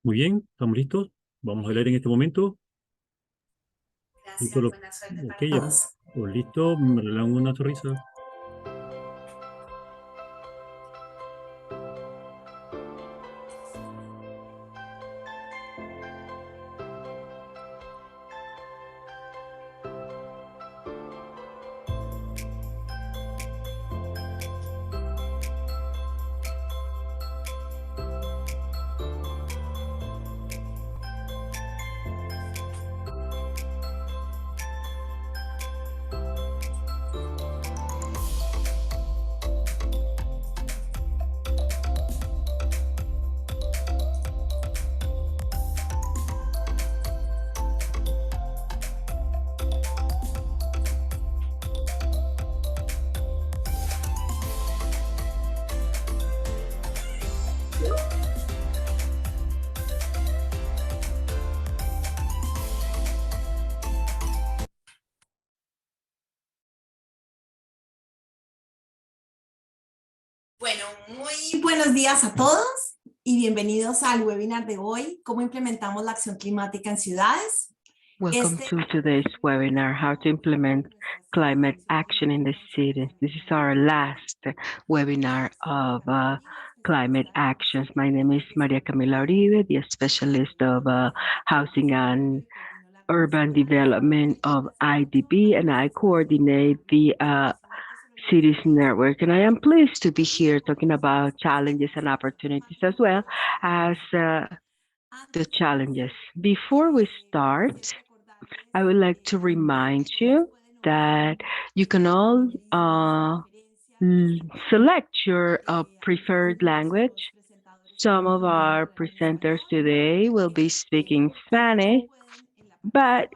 Muy bien, ¿estamos listos? Vamos a leer en este momento. ¿Listo? Gracias, buena suerte Ok, para ya. todos. Pues listo, me regalan una sonrisa. Bueno, muy buenos días a todos y bienvenidos al webinar de hoy, cómo implementamos la acción climática en ciudades. Welcome to today's webinar, How to Implement Climate Action in the Cities. This is our last webinar of climate actions. My name is Maria Camila Uribe, the specialist of housing and urban development of IDB, and I coordinate the Cities Network. And I am pleased to be here talking about challenges and opportunities as well as the challenges. Before we start, I would like to remind you that you can all select your preferred language. Some of our presenters today will be speaking Spanish, but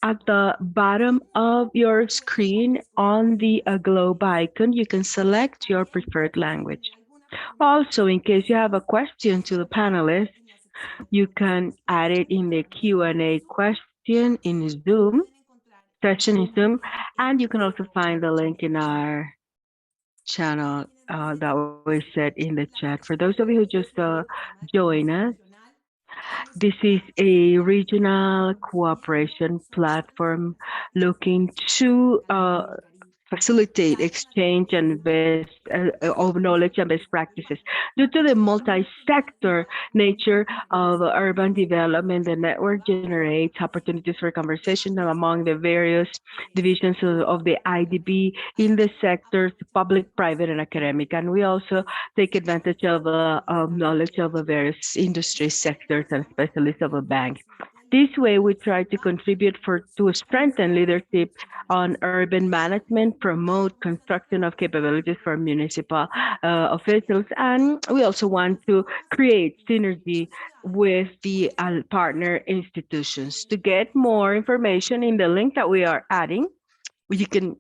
at the bottom of your screen on the globe icon, you can select your preferred language. Also, in case you have a question to the panelists, you can add it in the Q&A question in Zoom, session in Zoom, and you can also find the link in our channel that we set in the chat. For those of you who just joined us, this is a regional cooperation platform looking to facilitate exchange and of knowledge and best practices. Due to the multi-sector nature of urban development, the network generates opportunities for conversation among the various divisions of the IDB in the sectors, public, private, and academic. And we also take advantage of knowledge of the various industry sectors and specialists of a bank. This way, we try to contribute to strengthen leadership on urban management, promote construction of capabilities for municipal officials, and we also want to create synergy with the partner institutions. To get more information in the link that we are adding, you can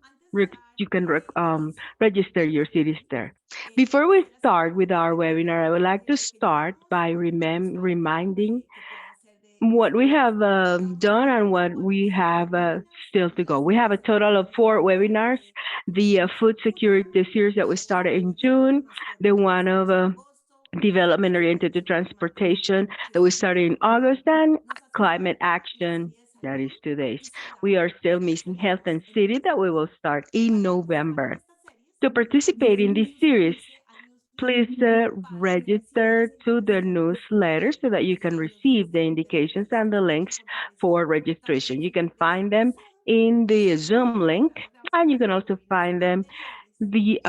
register your cities there. Before we start with our webinar, I would like to start by reminding what we have done and what we have still to go. We have a total of 4 webinars. The food security series that we started in June, the one of development oriented to transportation that we started in August, and climate action, that is 2 days. We are still missing health and city that we will start in November. To participate in this series, please register to the newsletter so that you can receive the indications and the links for registration. You can find them in the Zoom link, and you can also find them the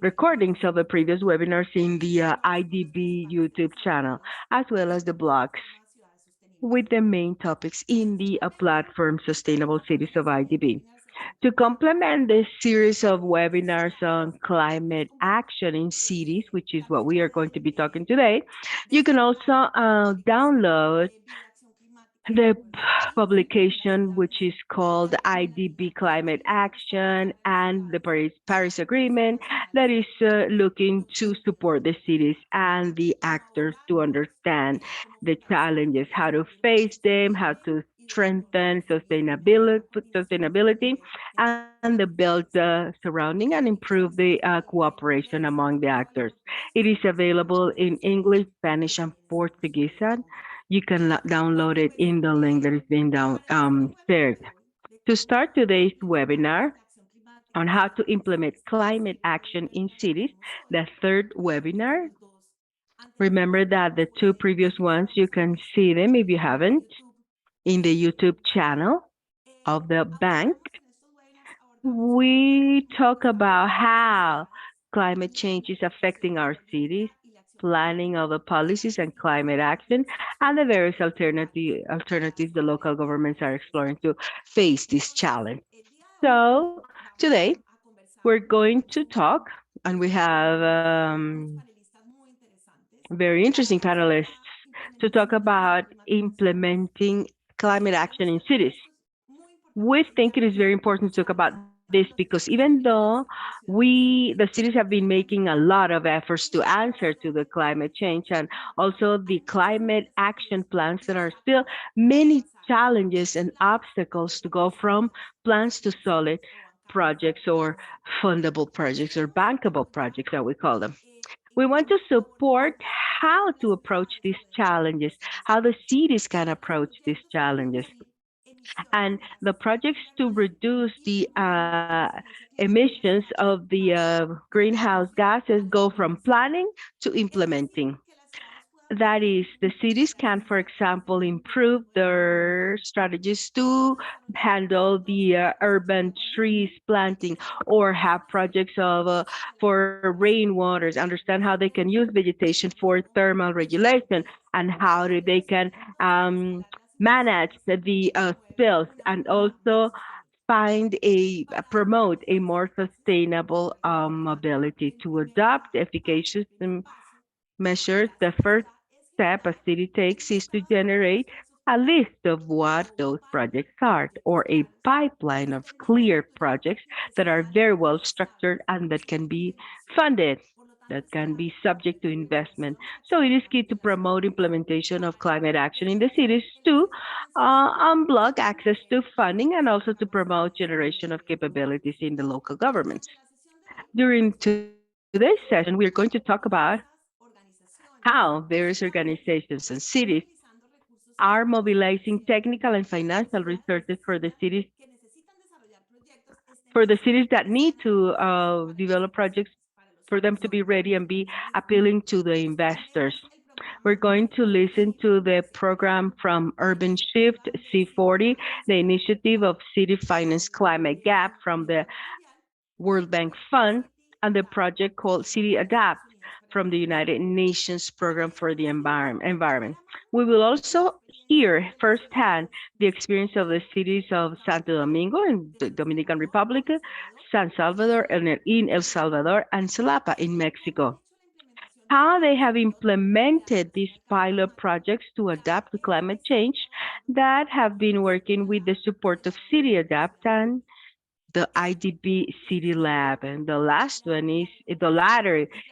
recordings of the previous webinars in the IDB YouTube channel, as well as the blogs with the main topics in the platform Sustainable Cities of IDB. To complement this series of webinars on climate action in cities, which is what we are going to be talking today, you can also download the publication, which is called IDB Climate Action and the Paris Agreement, that is looking to support the cities and the actors to understand the challenges, how to face them, how to strengthen sustainability and the build surrounding and improve the cooperation among the actors. It is available in English, Spanish, and Portuguese. And you can download it in the link that is being shared. To start today's webinar on how to implement climate action in cities, the third webinar, remember that the two previous ones, you can see them if you haven't in the YouTube channel of the bank. We talk about how climate change is affecting our cities, planning of the policies and climate action, and the various alternatives the local governments are exploring to face this challenge. So today we're going to talk, and we have very interesting panelists to talk about implementing climate action in cities. We think it is very important to talk about this because even though the cities have been making a lot of efforts to answer to the climate change and also the climate action plans, there are still many challenges and obstacles to go from plans to solid projects or fundable projects or bankable projects that we call them. We want to support how to approach these challenges, how the cities can approach these challenges. And the projects to reduce the emissions of the greenhouse gases go from planning to implementing. That is, the cities can, for example, improve their strategies to handle the urban trees planting or have projects of for rainwaters, understand how they can use vegetation for thermal regulation and how they can manage the spills and also find promote a more sustainable mobility to adopt efficacious measures. The first step a city takes is to generate a list of what those projects are, or a pipeline of clear projects that are very well structured and that can be funded, that can be subject to investment. So it is key to promote implementation of climate action in the cities to unblock access to funding and also to promote generation of capabilities in the local governments. During today's session, we are going to talk about how various organizations and cities are mobilizing technical and financial resources for the cities that need to develop projects for them to be ready and be appealing to the investors. We're going to listen to the program from Urban Shift, C40, the initiative of City Finance Climate Gap from the World Bank Fund, and the project called City Adapt from the United Nations Program for the Environment. We will also hear firsthand the experience of the cities of Santo Domingo in the Dominican Republic, San Salvador in El Salvador, and Xalapa in Mexico. How they have implemented these pilot projects to adapt to climate change that have been working with the support of City Adapt and the IDB City Lab. And the latter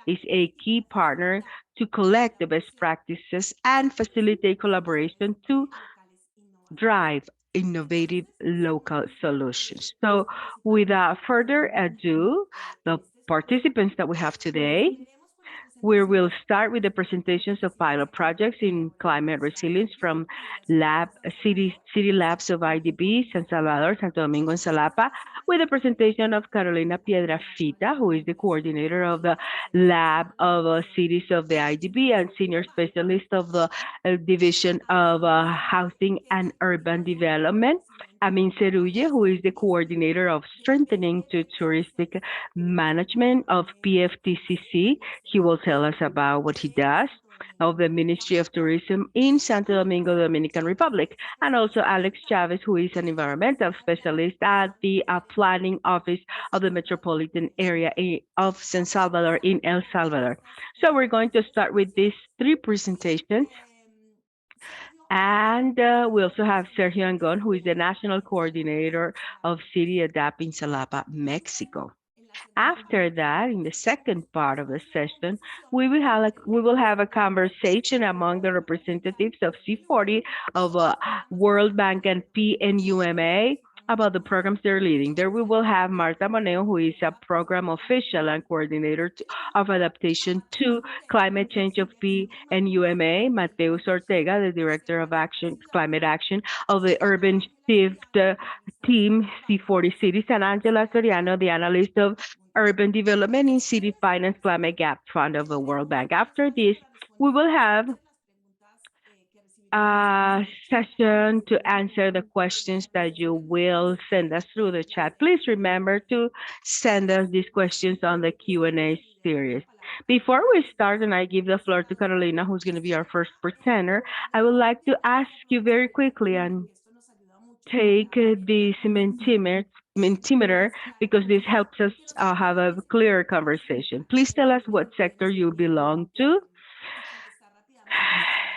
is a key partner to collect the best practices and facilitate collaboration to drive innovative local solutions. So without further ado, the participants that we have today, we will start with the presentations of pilot projects in climate resilience from city labs of IDB, San Salvador, Santo Domingo, and Xalapa, with a presentation of Carolina Piedrafita, who is the coordinator of the Lab of Cities of the IDB and senior specialist of the Division of Housing and Urban Development. Amin Seruye, who is the coordinator of strengthening to touristic management of PFTCC. He will tell us about what he does, of the Ministry of Tourism in Santo Domingo, Dominican Republic, and also Alex Chavez, who is an environmental specialist at the Planning Office of the Metropolitan Area of San Salvador in El Salvador. So we're going to start with these three presentations. And we also have Sergio Angon, who is the National Coordinator of City Adapt in Xalapa, Mexico. After that, in the second part of the session, we will have a conversation among the representatives of C40, of World Bank and PNUMA about the programs they're leading. There we will have Marta Moneo, who is a program official and coordinator of adaptation to climate change of PNUMA, Mateus Ortega, the director of climate action of the Urban Shift team C40 Cities, and Angela Soriano, the analyst of urban development in city finance climate gap fund of the World Bank. After this, we will have a session to answer the questions that you will send us through the chat. Please remember to send us these questions on the Q&A series. Before we start and I give the floor to Carolina, who's going to be our first presenter, I would like to ask you very quickly and take this Mentimeter because this helps us have a clearer conversation. Please tell us what sector you belong to.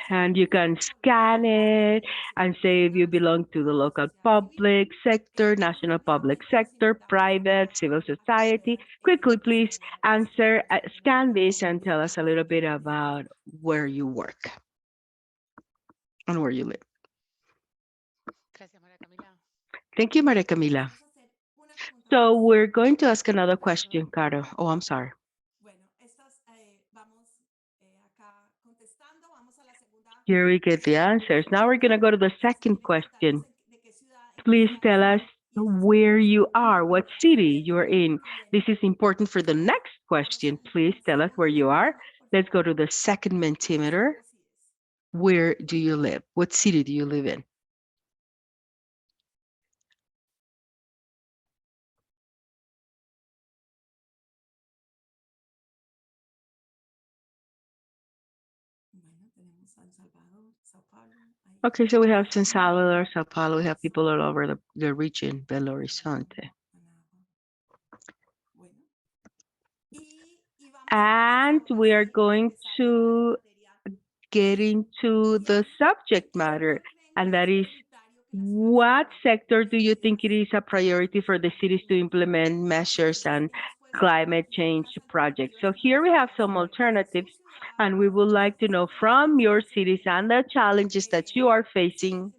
And you can scan it and say if you belong to the local public sector, national public sector, private, civil society. Quickly, please answer, scan this and tell us a little bit about where you work and where you live. Thank you, Maria Camila. So we're going to ask another question, Caro. Oh, I'm sorry. Here we get the answers. Now we're going to go to the second question. Please tell us where you are, what city you're in. This is important for the next question. Please tell us where you are. Let's go to the second Mentimeter. Where do you live? What city do you live in? Okay, so we have San Salvador, Sao Paulo. We have people all over the region, Belo Horizonte. And we are going to get into the subject matter, and that is, what sector do you think it is a priority for the cities to implement measures and climate change projects? So here we have some alternatives, and we would like to know from your cities and the challenges that you are facing,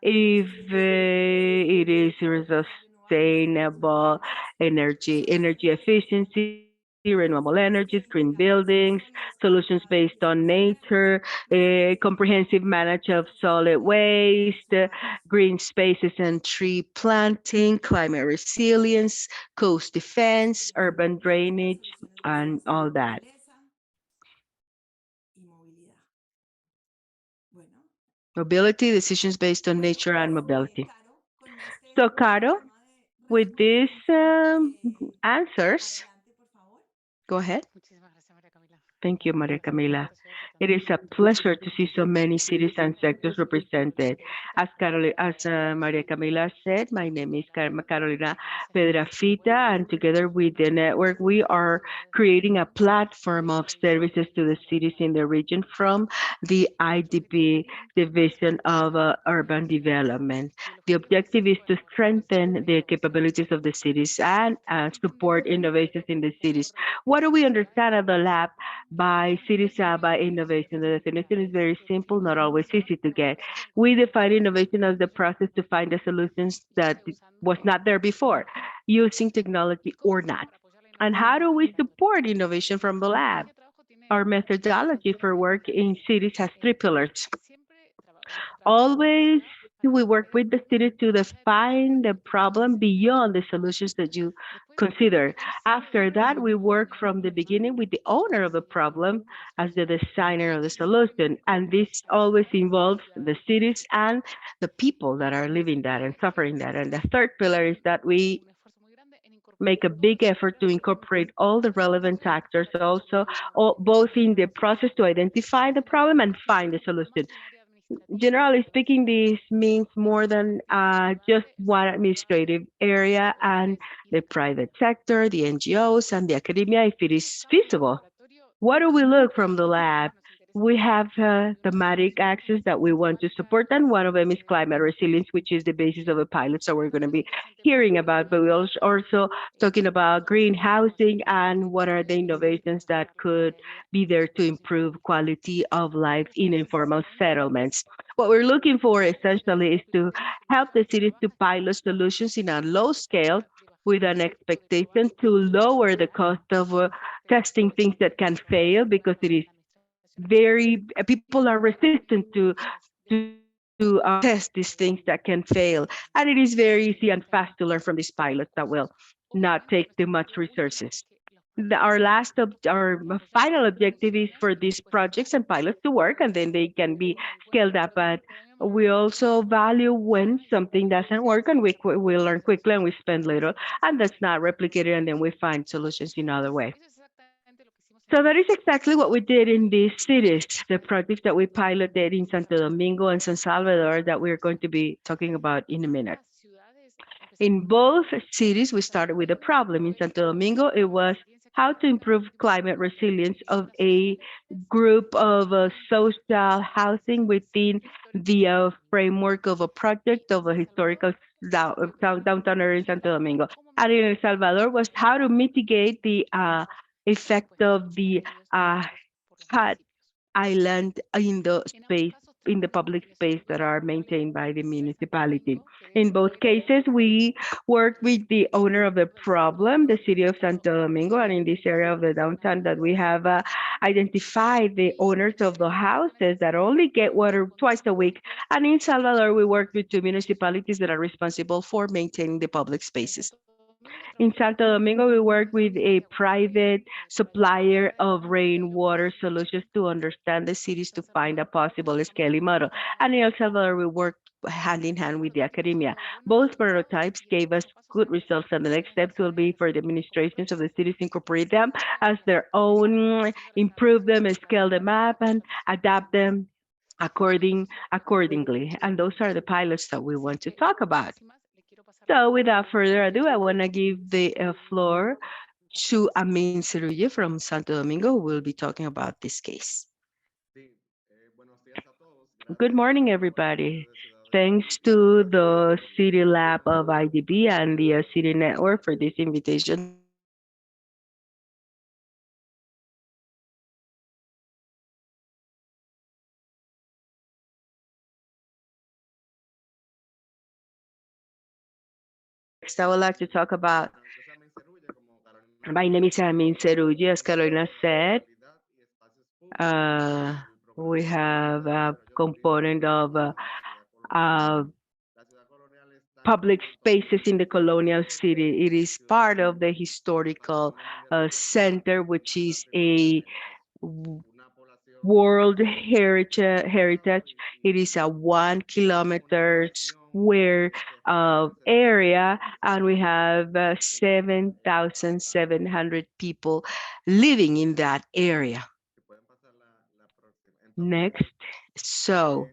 if it is sustainable energy efficiency, renewable energies, green buildings, solutions based on nature, comprehensive management of solid waste, green spaces and tree planting, climate resilience, coast defense, urban drainage, and all that. Mobility, decisions based on nature and mobility. So, Caro, with these answers, go ahead. Thank you, Maria Camila. It is a pleasure to see so many cities and sectors represented. As Maria Camila said, my name is Carolina Pedrafita, and together with the network, we are creating a platform of services to the cities in the region from the IDB Division of Urban Development. The objective is to strengthen the capabilities of the cities and support innovations in the cities. What do we understand at the lab by cities by innovation? The definition is very simple, not always easy to get. We define innovation as the process to find the solutions that was not there before, using technology or not. And how do we support innovation from the lab? Our methodology for work in cities has three pillars. Always we work with the city to define the problem beyond the solutions that you consider. After that, we work from the beginning with the owner of the problem as the designer of the solution. And this always involves the cities and the people that are living that and suffering that. And the third pillar is that we make a big effort to incorporate all the relevant actors also, both in the process to identify the problem and find the solution. Generally speaking, this means more than just one administrative area, and the private sector, the NGOs, and the academia, if it is feasible. What do we look from the lab? we have thematic axes that we want to support, and one of them is climate resilience, which is the basis of the pilots that we're going to be hearing about. But we're also talking about green housing and what are the innovations that could be there to improve quality of life in informal settlements. What we're looking for essentially is to help the cities to pilot solutions in a low scale with an expectation to lower the cost of testing things that can fail, because it is very people are resistant to test these things that can fail, and it is very easy and fast to learn from these pilots that will not take too much resources. Our final objective is for these projects and pilots to work, and then they can be scaled up. But we also value when something doesn't work, and we learn quickly and we spend little, and that's not replicated, and then we find solutions in other way. So that is exactly what we did in these cities, the projects that we piloted in Santo Domingo and San Salvador that we're going to be talking about in a minute. In both cities, we started with a problem. In Santo Domingo, it was how to improve climate resilience of a group of social housing within the framework of a project of a historical downtown area in Santo Domingo. And in El Salvador was how to mitigate the effect of the uh, hot island in the public space that are maintained by the municipality. In both cases, we work with the owner of the problem, the city of Santo Domingo, and in this area of the downtown that we have identified the owners of the houses that only get water twice a week. And in Salvador, we work with two municipalities that are responsible for maintaining the public spaces. In Santo Domingo, we work with a private supplier of rainwater solutions to understand the cities to find a possible scaling model. And in El Salvador, we work hand in hand with the academia. Both prototypes gave us good results, and the next steps will be for the administrations of the cities to incorporate them as their own, improve them, scale them up, and adapt them accordingly. And those are the pilots that we want to talk about. So without further ado, I want to give the floor to Amin Seruye from Santo Domingo, who will be talking about this case. Good morning, everybody. Thanks to the City Lab of IDB and the City Network for this invitation to talk about this case. Next, I would like to talk about, my name is Amin Seruye, as Carolina said. Uh, we have a component of public spaces in the colonial city. It is part of the historical center, which is a World Heritage. It is a 1 kilometer square area, and we have 7,700 people living in that area. Next. So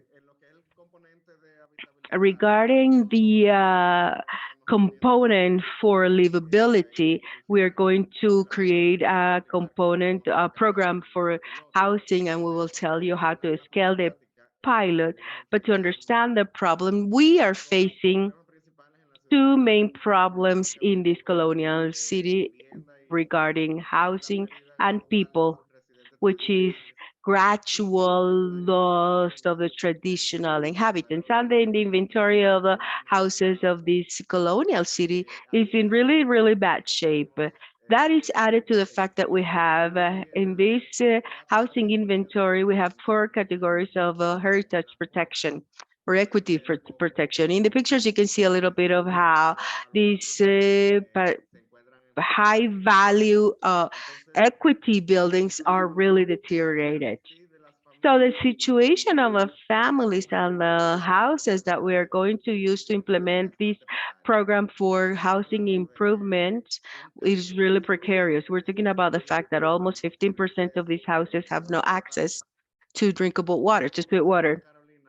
regarding the component for livability, we are going to create a component, a program for housing, and we will tell you how to scale the pilot. But to understand the problem, we are facing two main problems in this colonial city regarding housing and people, which is gradual loss of the traditional inhabitants. And then the inventory of the houses of this colonial city is in really, really bad shape. That is added to the fact that we have in this housing inventory, we have 4 categories of heritage protection or equity for protection. In the pictures, you can see a little bit of how these high value equity buildings are really deteriorated. So the situation of the families and the houses that we are going to use to implement this program for housing improvement is really precarious. We're talking about the fact that almost 15% of these houses have no access to drinkable water, to sweet water.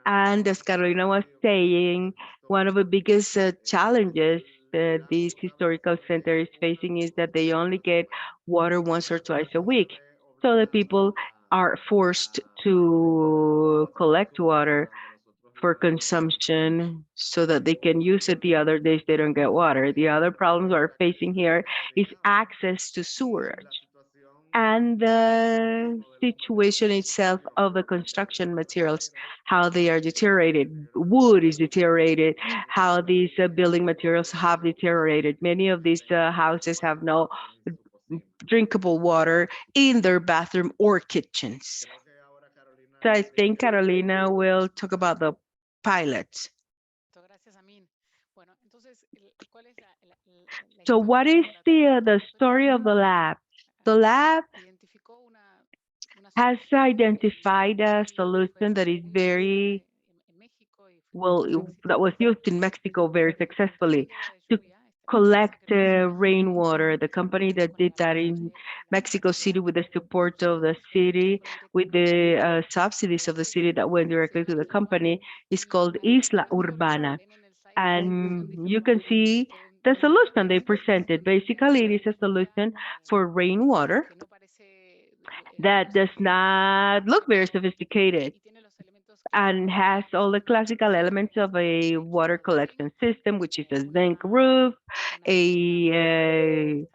And as Carolina was saying, one of the biggest challenges this historical center is facing is that they only get water once or twice a week. So the people are forced to collect water for consumption so that they can use it the other days they don't get water. The other problems we're facing here is access to sewerage and the situation itself of the construction materials, how they are deteriorated. Wood is deteriorated, how these building materials have deteriorated. Many of these houses have no drinkable water in their bathroom or kitchens. So I think Carolina will talk about the pilot. So what is the story of the lab? The lab has identified a solution that is very well, that was used in Mexico very successfully to collect rainwater. The company that did that in Mexico City with the support of the city, with the subsidies of the city that went directly to the company, is called Isla Urbana. And you can see the solution they presented. Basically, it is a solution for rainwater that does not look very sophisticated and has all the classical elements of a water collection system, which is a zinc roof, a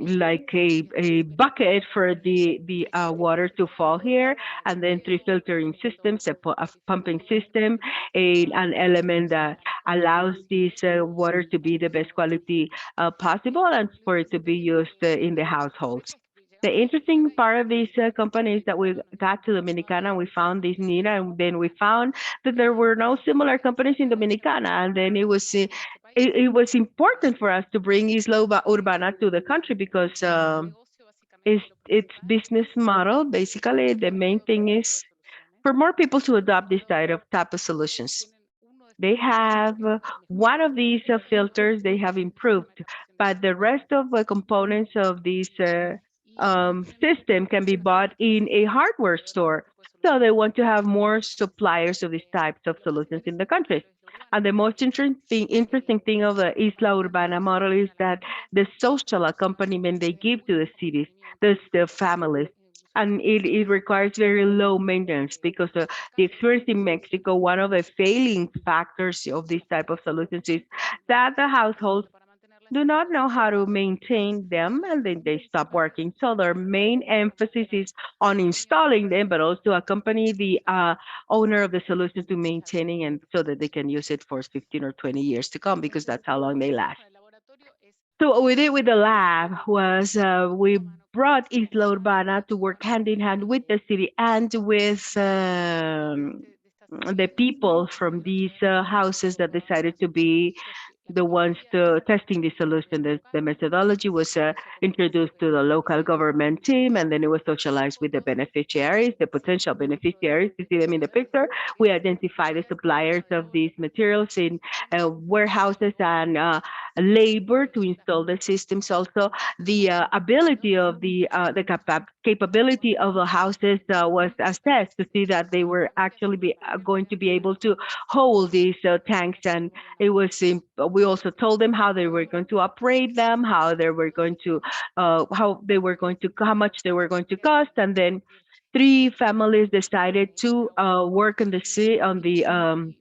like a bucket for the water to fall here, and then three filtering systems, a pumping system, an element that allows this water to be the best quality possible and for it to be used in the households. The interesting part of these companies that we got to Dominicana, we found this need, and then we found that there were no similar companies in Dominicana, and then it was important for us to bring Isla Urbana to the country because its business model, basically, the main thing is for more people to adopt this type of solutions. They have one of these filters they have improved, but the rest of the components of this system can be bought in a hardware store. So they want to have more suppliers of these types of solutions in the country. And the most interesting thing of the Isla Urbana model is that the social accompaniment they give to the cities, the families, and it requires very low maintenance because the experience in Mexico, one of the failing factors of this type of solutions is that the households do not know how to maintain them and then they stop working. So their main emphasis is on installing them, but also accompany the owner of the solution to maintaining and so that they can use it for 15 or 20 years to come because that's how long they last. So what we did with the lab was we brought Isla Urbana to work hand in hand with the city and with the people from these houses that decided to be the ones testing the solution. The methodology was introduced to the local government team, and then it was socialized with the beneficiaries, the potential beneficiaries. You see them in the picture. We identify the suppliers of these materials in warehouses and labor to install the systems. Also, the ability of the capability of the houses was assessed to see that they were actually going to be able to hold these tanks, and it was we also told them how they were going to operate them, how they were going to how much they were going to cost, and then three families decided to work on the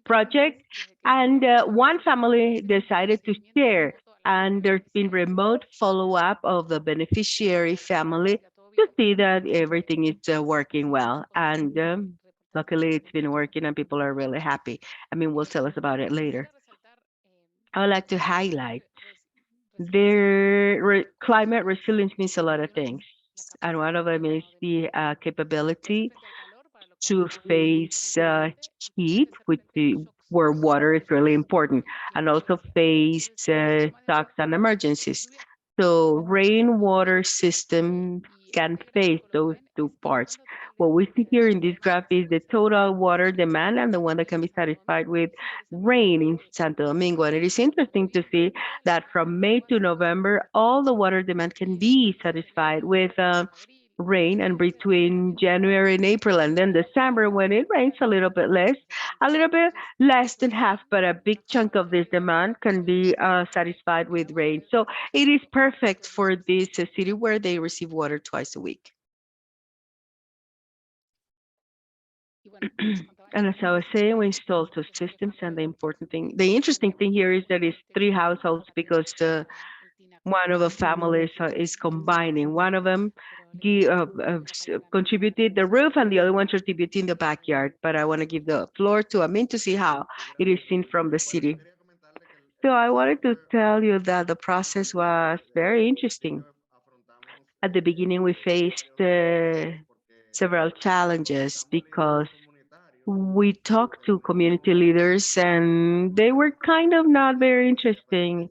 project, and one family decided to share, and there's been remote follow-up of the beneficiary family to see that everything is working well, and luckily it's been working and people are really happy. I mean, will tell us about it later. I would like to highlight their climate resilience means a lot of things, and one of them is the capability to face heat, where water is really important, and also face shocks and emergencies. So rainwater systems can face those two parts. What we see here in this graph is the total water demand and the one that can be satisfied with rain in Santo Domingo. And it is interesting to see that from May to November, all the water demand can be satisfied with rain, and between January and April and then December when it rains a little bit less than half, but a big chunk of this demand can be satisfied with rain. So it is perfect for this city where they receive water twice a week. And as I was saying, we installed two systems, and the interesting thing here is that it's three households because one of the families is combining. One of them contributed the roof, and the other one contributing the backyard. But I want to give the floor to Amin to see how it is seen from the city. So I wanted to tell you that the process was very interesting. At the beginning, we faced several challenges because we talked to community leaders and they were kind of not very interesting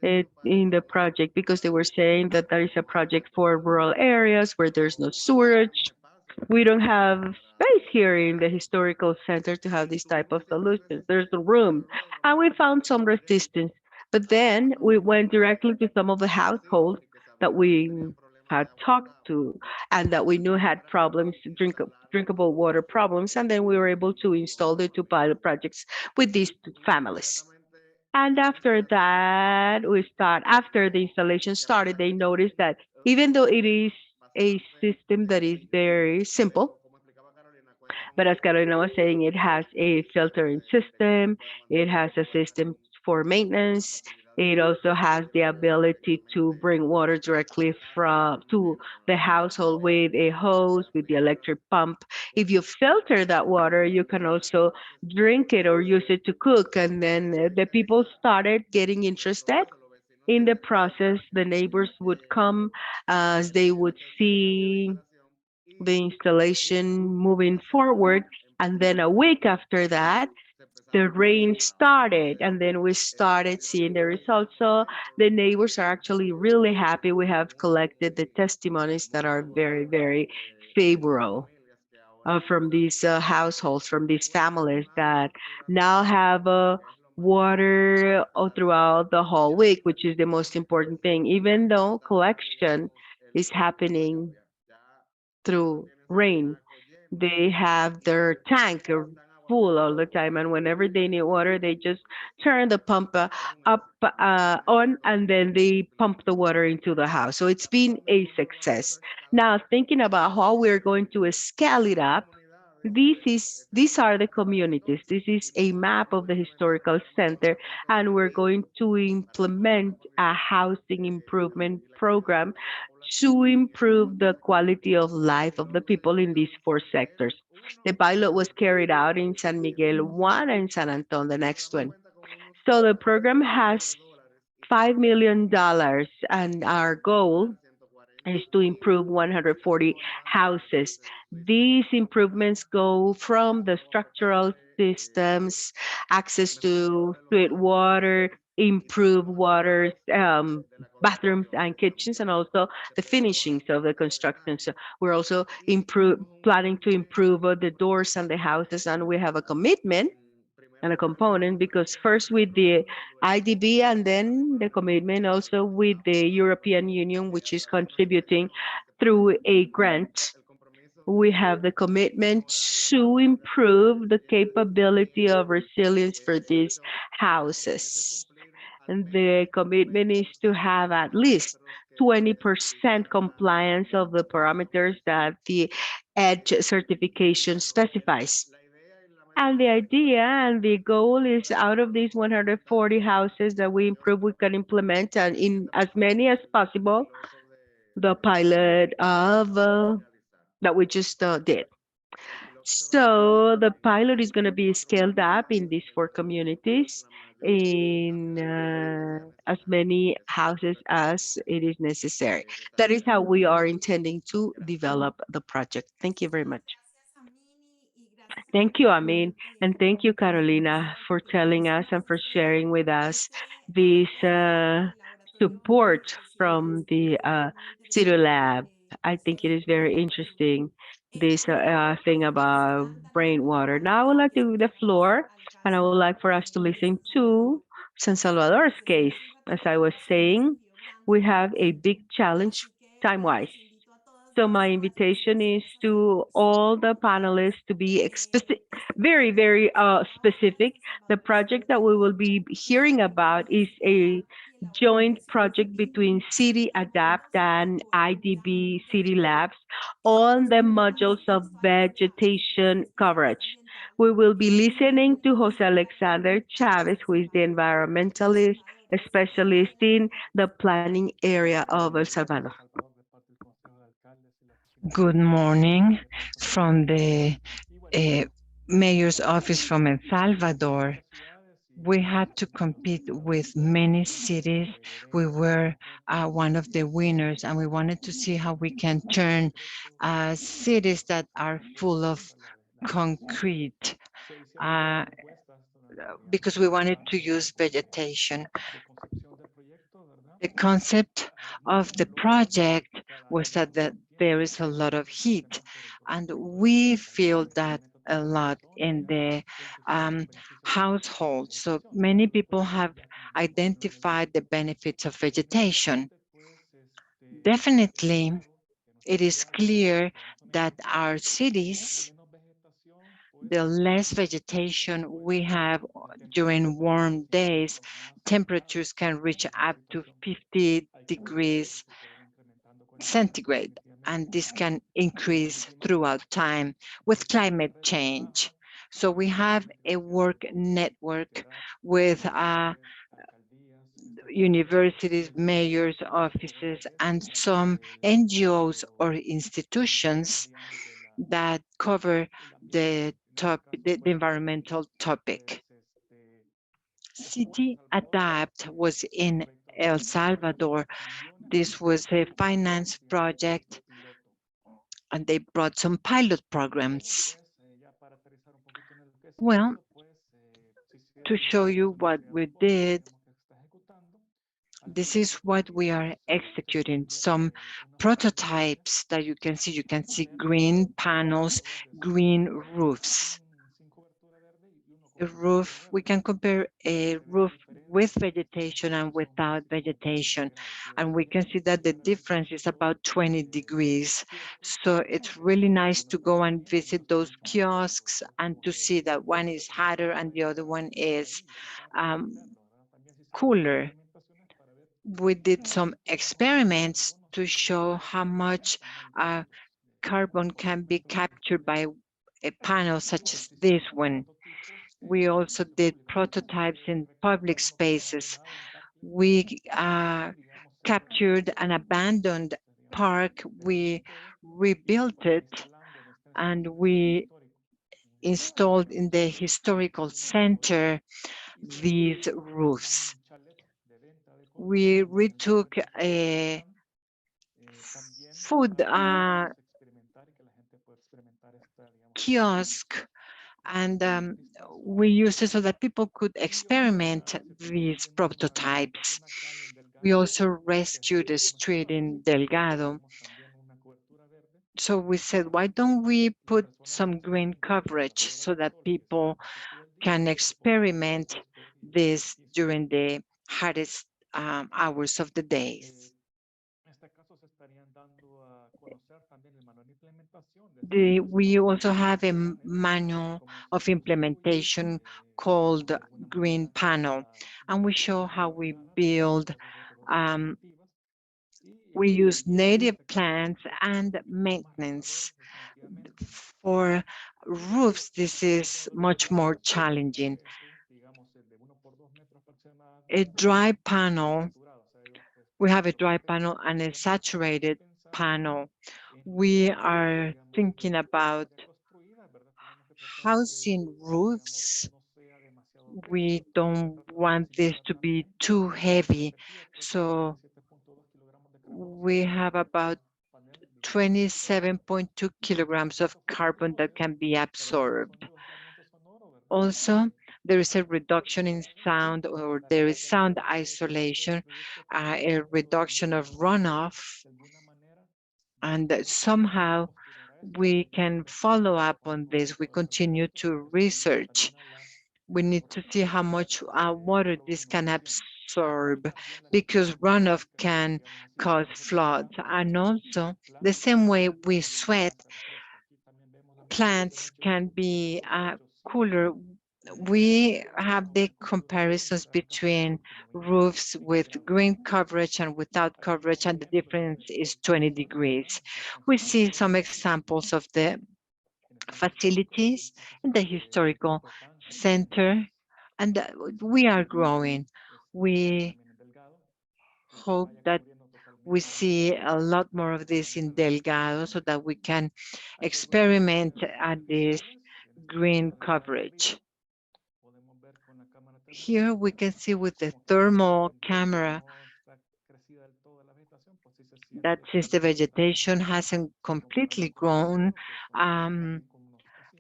in the project because they were saying that there is a project for rural areas where there's no sewerage. We don't have space here in the historical center to have this type of solutions. There's no room. And we found some resistance. But then we went directly to some of the households that we had talked to and that we knew had problems, drinkable water problems. And then we were able to install the two pilot projects with these families. And after that, after the installation started, they noticed that even though it is a system that is very simple, but as Carolina was saying, it has a filtering system, it has a system for maintenance, it also has the ability to bring water directly from to the household with a hose, with the electric pump. If you filter that water, you can also drink it or use it to cook. And then the people started getting interested in the process. The neighbors would come as they would see the installation moving forward. And then a week after that, the rain started, and then we started seeing the results. So the neighbors are actually really happy. We have collected the testimonies that are very, very favorable from these households, from these families that now have water all throughout the whole week, which is the most important thing, even though collection is happening through rain. They have their tank full all the time, and whenever they need water, they just turn the pump up on, and then they pump the water into the house. So it's been a success. Now, thinking about how we're going to scale it up, these are the communities. This is a map of the historical center, and we're going to implement a housing improvement program to improve the quality of life of the people in these four sectors. The pilot was carried out in San Miguel one and San Anton, the next one. So the program has $5 million, and our goal is to improve 140 houses. These improvements go from the structural systems, access to sweet water, improve water, bathrooms and kitchens, and also the finishings of the construction. So we're also planning to improve the doors and the houses, and we have a commitment and a component because first with the IDB and then the commitment also with the European Union, which is contributing through a grant. We have the commitment to improve the capability of resilience for these houses. And the commitment is to have at least 20% compliance of the parameters that the EDGE certification specifies. And the idea and the goal is out of these 140 houses that we improve, we can implement and in as many as possible the pilot of that we just did. So the pilot is going to be scaled up in these four communities in as many houses as it is necessary. That is how we are intending to develop the project. Thank you very much. Thank you, Amin, and thank you, Carolina, for telling us and for sharing with us this support from the City Lab. I think it is very interesting, this thing about rainwater. Now I would like to give the floor, and I would like for us to listen to San Salvador's case. As I was saying, we have a big challenge time-wise. So my invitation is to all the panelists to be very, very specific. The project that we will be hearing about is a joint project between City Adapt and IDB City Labs on the modules of vegetation coverage. We will be listening to Jose Alexander Chavez, who is the environmentalist specialist in the planning area of El Salvador. Good morning from the mayor's office from El Salvador. We had to compete with many cities. We were one of the winners, and we wanted to see how we can turn cities that are full of concrete because we wanted to use vegetation. The concept of the project was that there is a lot of heat, and we feel that a lot in the household. So many people have identified the benefits of vegetation. Definitely, it is clear that our cities, the less vegetation we have during warm days, temperatures can reach up to 50 degrees centigrade, and this can increase throughout time with climate change. So we have a work network with universities, mayors' offices, and some NGOs or institutions that cover the environmental topic. City Adapt was in El Salvador. This was a finance project, and they brought some pilot programs. Well, to show you what we did, this is what we are executing. Some prototypes that you can see. You can see green panels, green roofs. A roof, we can compare a roof with vegetation and without vegetation. And we can see that the difference is about 20 degrees. So it's really nice to go and visit those kiosks and to see that one is hotter and the other one is cooler. We did some experiments to show how much carbon can be captured by a panel such as this one. We also did prototypes in public spaces. We captured an abandoned park. We rebuilt it, and we installed in the historical center these roofs. We retook a food kiosk, and we used it so that people could experiment these prototypes. We also rescued a street in Delgado. So we said, why don't we put some green coverage so that people can experiment this during the hottest hours of the day? We also have a manual of implementation called Green Panel, and we show how we build. We use native plants and maintenance. For roofs, this is much more challenging. A dry panel, we have a dry panel and a saturated panel. We are thinking about housing roofs. We don't want this to be too heavy, so we have about 27.2 kilograms of carbon that can be absorbed. Also, there is a reduction in sound, or there is sound isolation, a reduction of runoff, and somehow we can follow up on this. We continue to research. We need to see how much water this can absorb because runoff can cause floods. And also the same way we sweat, plants can be cooler. We have the comparisons between roofs with green coverage and without coverage, and the difference is 20 degrees. We see some examples of the facilities in the historical center, and we are growing. We hope that we see a lot more of this in Delgado so that we can experiment at this green coverage. Here we can see with the thermal camera that since the vegetation hasn't completely grown,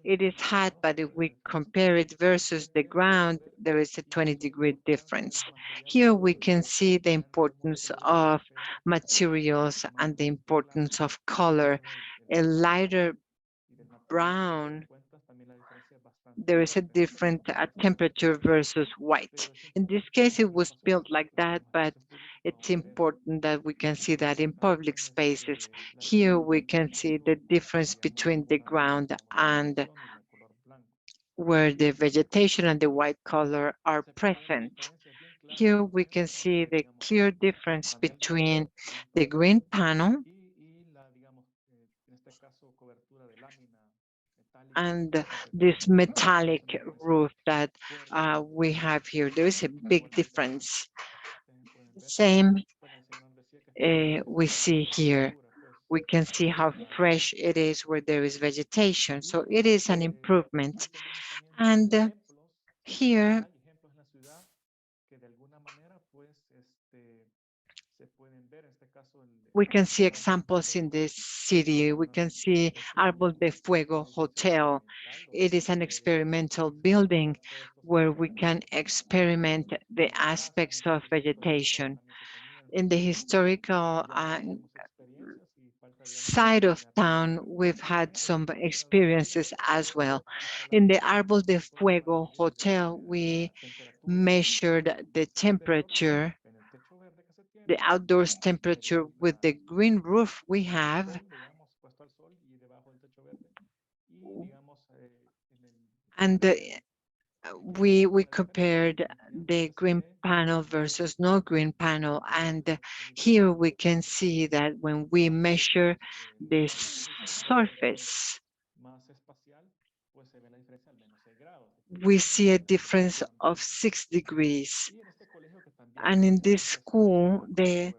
it is hot, but if we compare it versus the ground, there is a 20-degree difference. Here we can see the importance of materials and the importance of color. A lighter brown, there is a different temperature versus white. In this case, it was built like that, but it's important that we can see that in public spaces. Here we can see the difference between the ground and where the vegetation and the white color are present. Here we can see the clear difference between the green panel and this metallic roof that we have here. There is a big difference. Same we see here. We can see how fresh it is where there is vegetation. So it is an improvement. And here we can see examples in this city. We can see Árbol de Fuego Hotel. It is an experimental building where we can experiment the aspects of vegetation. In the historical side of town, we've had some experiences as well. In the Árbol de Fuego Hotel, we measured the temperature, the outdoors temperature with the green roof we have. And we compared the green panel versus no green panel. And here we can see that when we measure this surface, we see a difference of 6 degrees. And in this school, they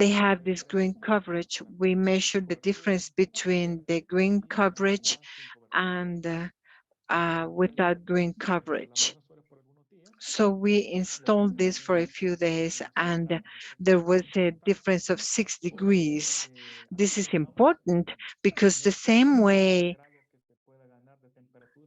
have this green coverage. We measure the difference between the green coverage and without green coverage. So we installed this for a few days and there was a difference of 6 degrees. This is important because the same way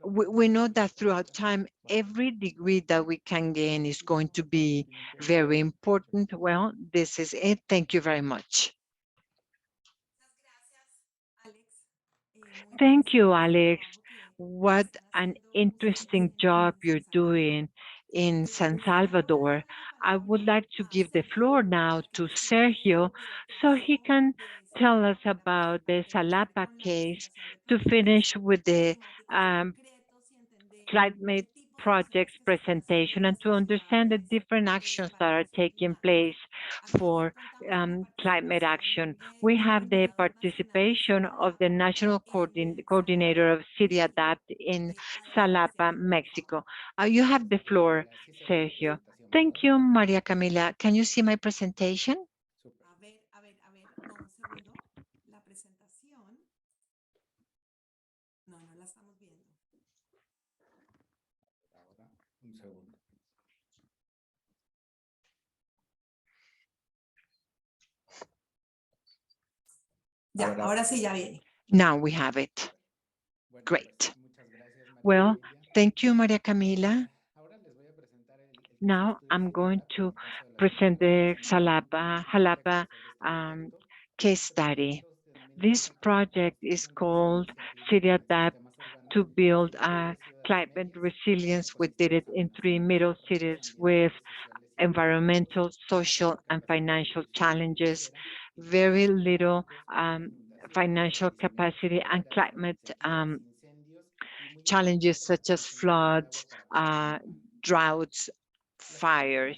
we know that throughout time, every degree that we can gain is going to be very important. Well, this is it. Thank you very much. Thank you, Alex. What an interesting job you're doing in San Salvador. I would like to give the floor now to Sergio so he can tell us about the Xalapa case to finish with the climate projects presentation and to understand the different actions that are taking place for climate action. We have the participation of the National Coordinator of City Adapt in Xalapa, Mexico. You have the floor, Sergio. Thank you, Maria Camila. Can you see my presentation? Ya, ahora sí ya viene. Now we have it. Great. Well, thank you, Maria Camila. Now I'm going to present the Xalapa case study. This project is called City Adapt to build climate resilience. We did it in 3 middle cities with environmental, social, and financial challenges, very little financial capacity, and climate challenges such as floods, droughts, fires.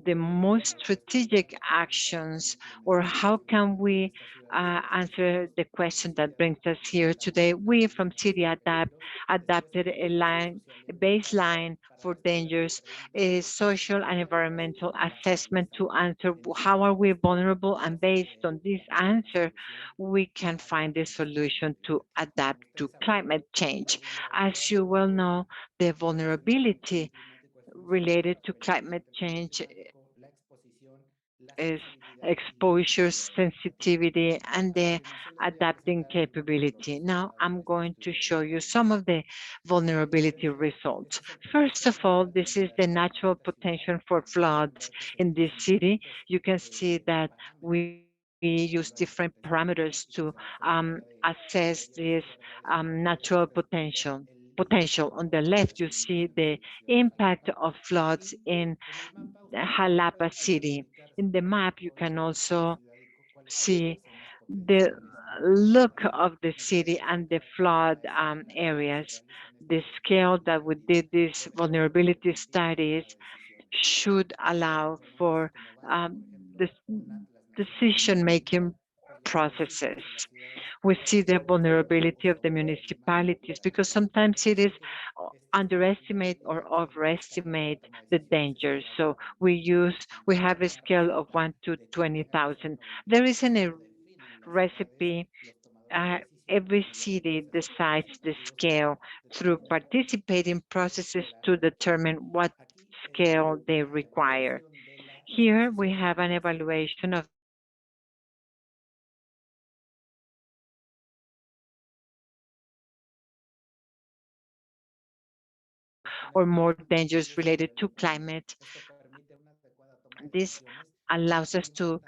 The most strategic actions, or how can we answer the question that brings us here today? We from City Adapt adapted a baseline for dangers, a social and environmental assessment to answer how are we vulnerable, and based on this answer, we can find a solution to adapt to climate change. As you well know, the vulnerability related to climate change is exposure, sensitivity, and the adapting capability. Now, I'm going to show you some of the vulnerability results. First of all, this is the natural potential for floods in this city. You can see that we use different parameters to assess this natural potential. On the left, you see the impact of floods in Xalapa city. In the map, you can also see the look of the city and the flood areas. The scale that we did these vulnerability studies should allow for the decision-making processes. We see the vulnerability of the municipalities because sometimes cities underestimate or overestimate the dangers. So we have a scale of 1 to 20,000. There isn't a recipe. Every city decides the scale through participating processes to determine what scale they require. Here we have an evaluation of the vulnerability of the municipalities with two or more dangers related to climate. This allows us to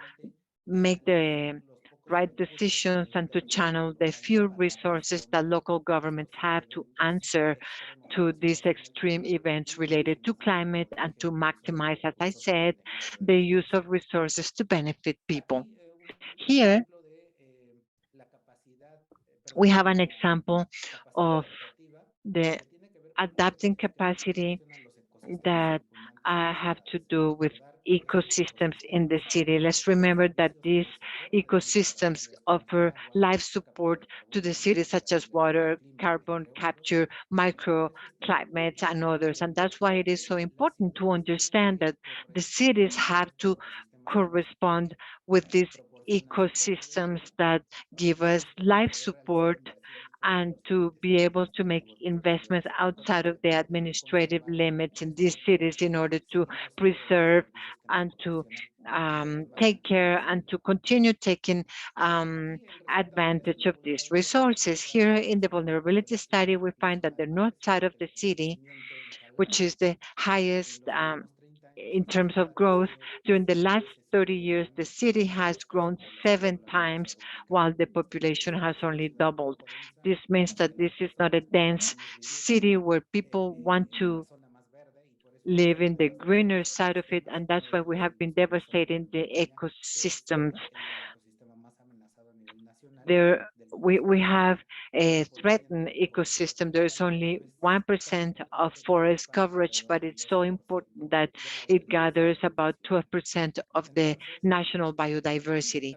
make the right decisions and to channel the few resources that local governments have to answer to these extreme events related to climate and to maximize, as I said, the use of resources to benefit people. Here, we have an example of the adapting capacity that have to do with ecosystems in the city. Let's remember that these ecosystems offer life support to the city, such as water, carbon capture, microclimates, and others. And that's why it is so important to understand that the cities have to correspond with these ecosystems that give us life support, and to be able to make investments outside of the administrative limits in these cities in order to preserve and to take care and to continue taking advantage of these resources. Here in the vulnerability study, we find that the north side of the city, which is the highest in terms of growth, during the last 30 years, the city has grown 7 times while the population has only doubled. This means that this is not a dense city where people want to live in the greener side of it, and that's why we have been devastating the ecosystems. We have a threatened ecosystem. There is only 1% of forest coverage, but it's so important that it gathers about 12% of the national biodiversity.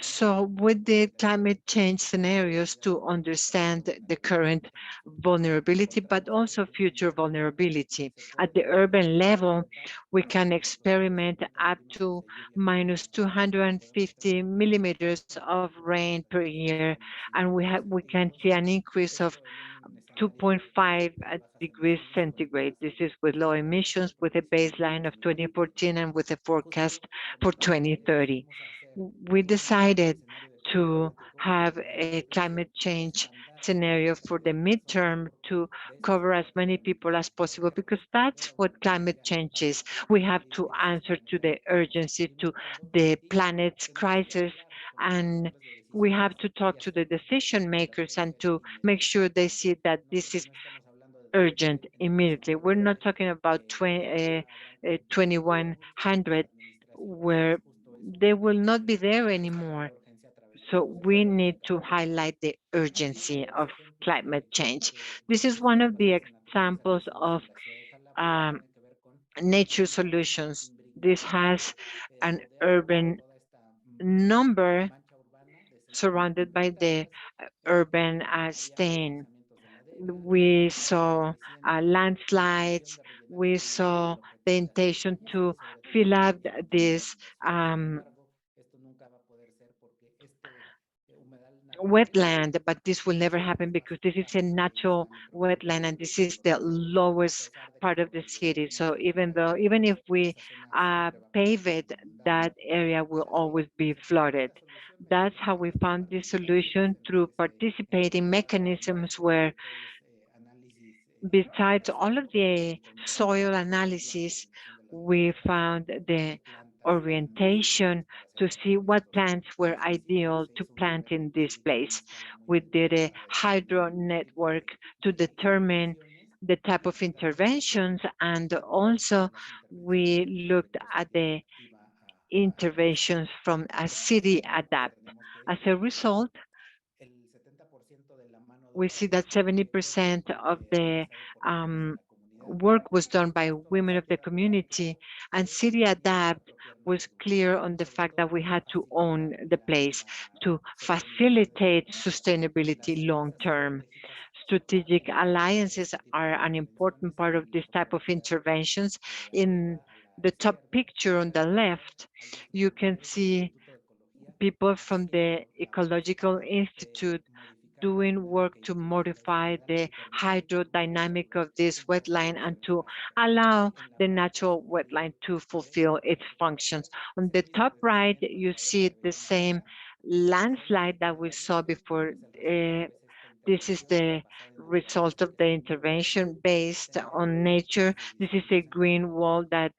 So with the climate change scenarios to understand the current vulnerability, but also future vulnerability. At the urban level, we can experiment up to minus 250 millimeters of rain per year, and we can see an increase of 2.5 degrees centigrade. This is with low emissions, with a baseline of 2014 and with a forecast for 2030. We decided to have a climate change scenario for the midterm to cover as many people as possible, because that's what climate change is. We have to answer to the urgency, to the planet's crisis, and we have to talk to the decision makers and to make sure they see that this is urgent immediately. We're not talking about 2100 where they will not be there anymore. So we need to highlight the urgency of climate change. This is one of the examples of um, nature solutions. This has an urban number surrounded by the urban stain. We saw landslides. We saw the intention to fill up this wetland, but this will never happen because this is a natural wetland and this is the lowest part of the city. So even if we pave it, that area will always be flooded. That's how we found this solution, through participating mechanisms where, besides all of the soil analysis, we found the orientation to see what plants were ideal to plant in this place. We did a hydro network to determine the type of interventions, and also we looked at the interventions from a city adapt. As a result, we see that 70% of the work was done by women of the community, and City Adapt was clear on the fact that we had to own the place to facilitate sustainability long term. Strategic alliances are an important part of this type of interventions. In the top picture on the left, you can see people from the Ecological Institute doing work to modify the hydrodynamic of this wetland and to allow the natural wetland to fulfill its functions. On the top right, you see the same landslide that we saw before. This is the result of the intervention based on nature. This is a green wall that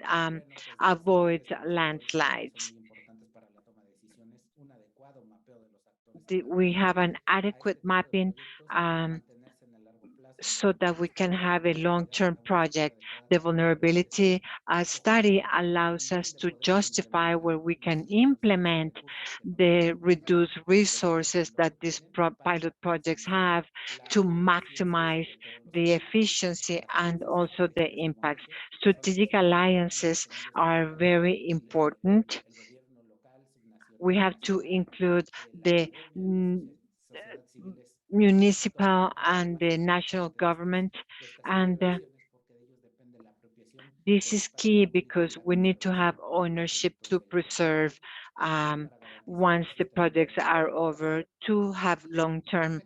avoids landslides. We have an adequate mapping so that we can have a long-term project. The vulnerability study allows us to justify where we can implement the reduced resources that these pilot projects have to maximize the efficiency and also the impacts. Strategic alliances are very important. We have to include the municipal and the national government, and this is key because we need to have ownership to preserve once the projects are over, to have long-term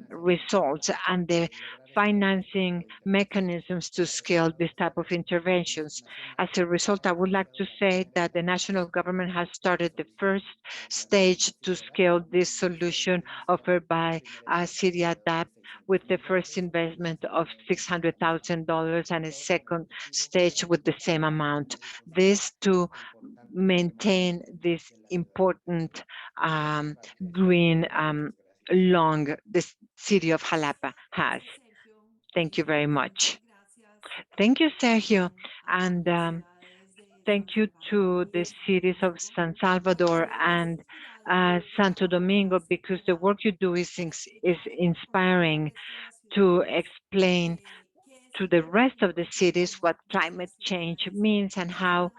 results, and the financing mechanisms to scale this type of interventions. As a result, I would like to say that the national government has started the first stage to scale this solution offered by City Adapt, with the first investment of $600,000 and a second stage with the same amount. This to maintain this important green lung the city of Xalapa has. Thank you very much. Thank you, Sergio. And thank you to the cities of San Salvador and Santo Domingo, because the work you do is inspiring to explain to the rest of the cities what climate change means and how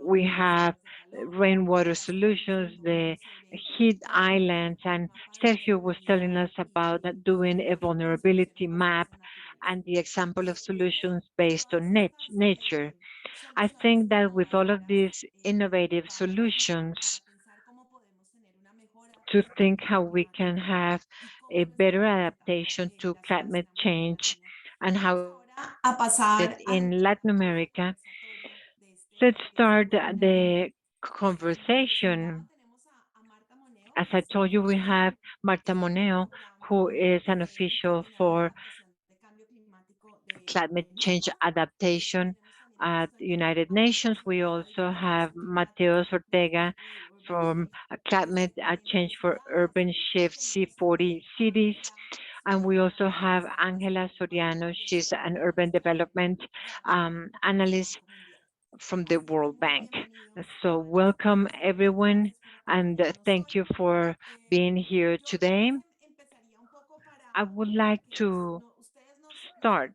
we have rainwater solutions, the heat islands, and Sergio was telling us about doing a vulnerability map and the example of solutions based on nature. I think that with all of these innovative solutions, to think how we can have a better adaptation to climate change and how in Latin America, let's start the conversation. As I told you, we have Marta Moneo, who is an official for climate change adaptation at the United Nations. We also have Mateos Ortega from Climate Change for Urban Shift C40 Cities. And we also have Angela Soriano. She's an urban development analyst from the World Bank. So welcome everyone, and thank you for being here today. I would like to start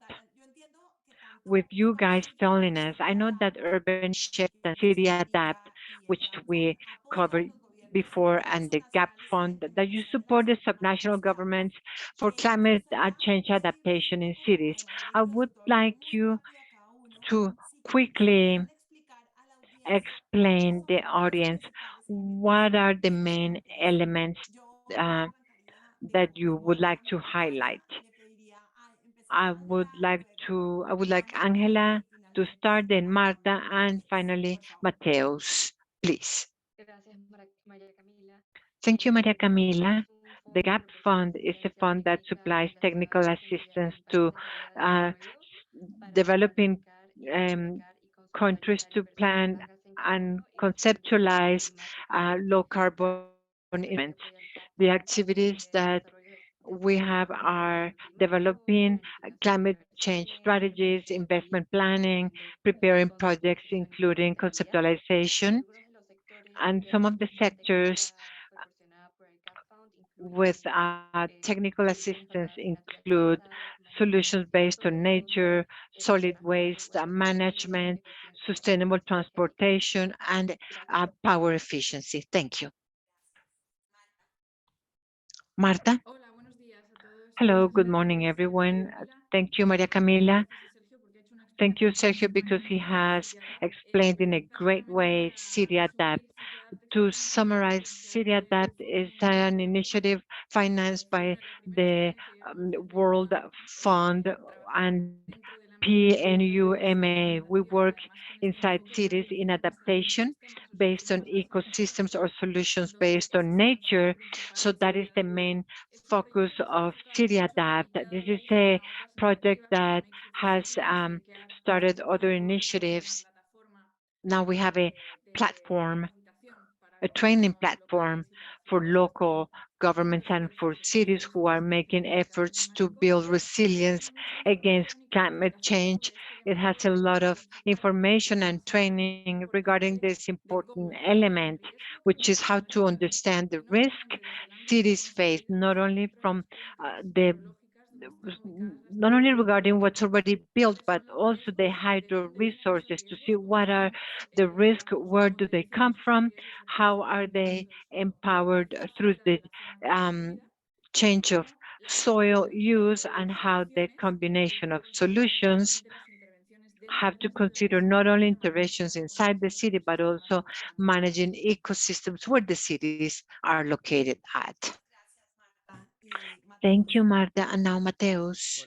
with you guys telling us. I know that Urban Shift and City Adapt, which we covered before, and the GAP Fund, that you support the subnational governments for climate change adaptation in cities. I would like you to quickly explain the audience what are the main elements that you would like to highlight. I would like Angela to start, then Marta, and finally Mateus, please. Thank you, Maria Camila. The GAP Fund is a fund that supplies technical assistance to uh, developing countries to plan and conceptualize low carbon investments. The activities that we have are developing climate change strategies, investment planning, preparing projects, including conceptualization, and some of the sectors with technical assistance include solutions based on nature, solid waste management, sustainable transportation, and power efficiency. Thank you. Marta? Hello, good morning, everyone. Thank you, Maria Camila. Thank you, Sergio, because he has explained in a great way City Adapt. To summarize, City Adapt is an initiative financed by the World Fund and PNUMA. We work inside cities in adaptation based on ecosystems or solutions based on nature. So that is the main focus of City Adapt. This is a project that has started other initiatives. Now we have a platform, a training platform for local governments and for cities who are making efforts to build resilience against climate change. It has a lot of information and training regarding this important element, which is how to understand the risk cities face, not only from the not only regarding what's already built, but also the hydro resources to see what are the risks, where do they come from, how are they empowered through the change of soil use, and how the combination of solutions have to consider not only interventions inside the city, but also managing ecosystems where the cities are located at. Thank you, Marta. And now, Mateus.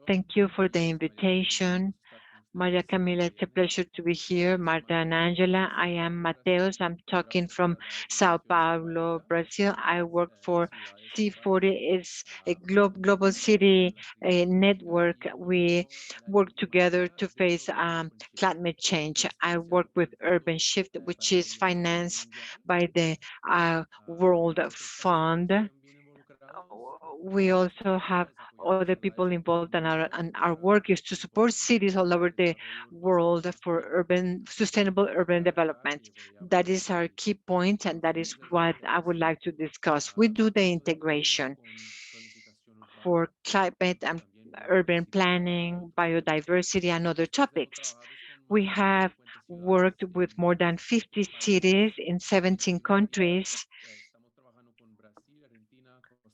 Thank you for the invitation. Maria Camila, it's a pleasure to be here. Marta and Angela, I am Mateus. I'm talking from Sao Paulo, Brazil. I work for C40. It's a global city network. We work together to face climate change. I work with Urban Shift, which is financed by the World Fund. We also have other people involved, and our work is to support cities all over the world for sustainable urban development. That is our key point, and that is what I would like to discuss. We do the integration for climate and urban planning, biodiversity, and other topics. We have worked with more than 50 cities in 17 countries.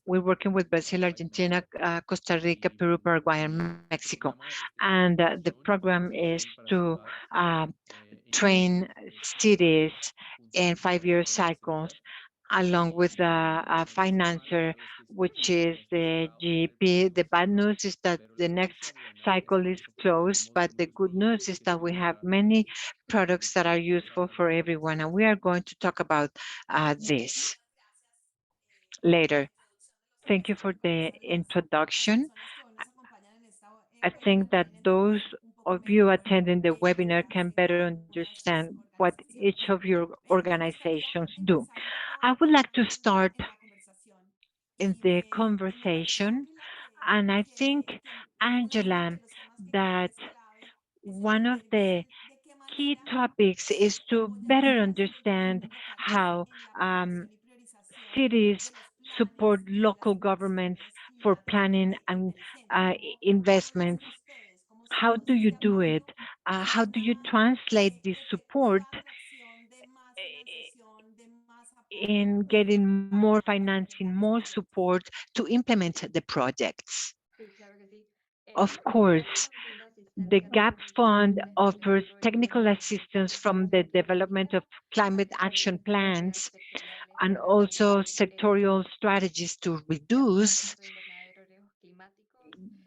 We're working with Brazil, Argentina, Costa Rica, Peru, Paraguay, and Mexico. And the program is to train cities in 5-year cycles along with a financer, which is the GP. The bad news is that the next cycle is closed, but the good news is that we have many products that are useful for everyone, and we are going to talk about this later. Thank you for the introduction. I think that those of you attending the webinar can better understand what each of your organizations do. I would like to start in the conversation, and I think, Angela, that one of the key topics is to better understand how cities support local governments for planning and investments. How do you do it? How do you translate this support in getting more financing, more support to implement the projects? Of course, the GAP Fund offers technical assistance from the development of climate action plans and also sectorial strategies to reduce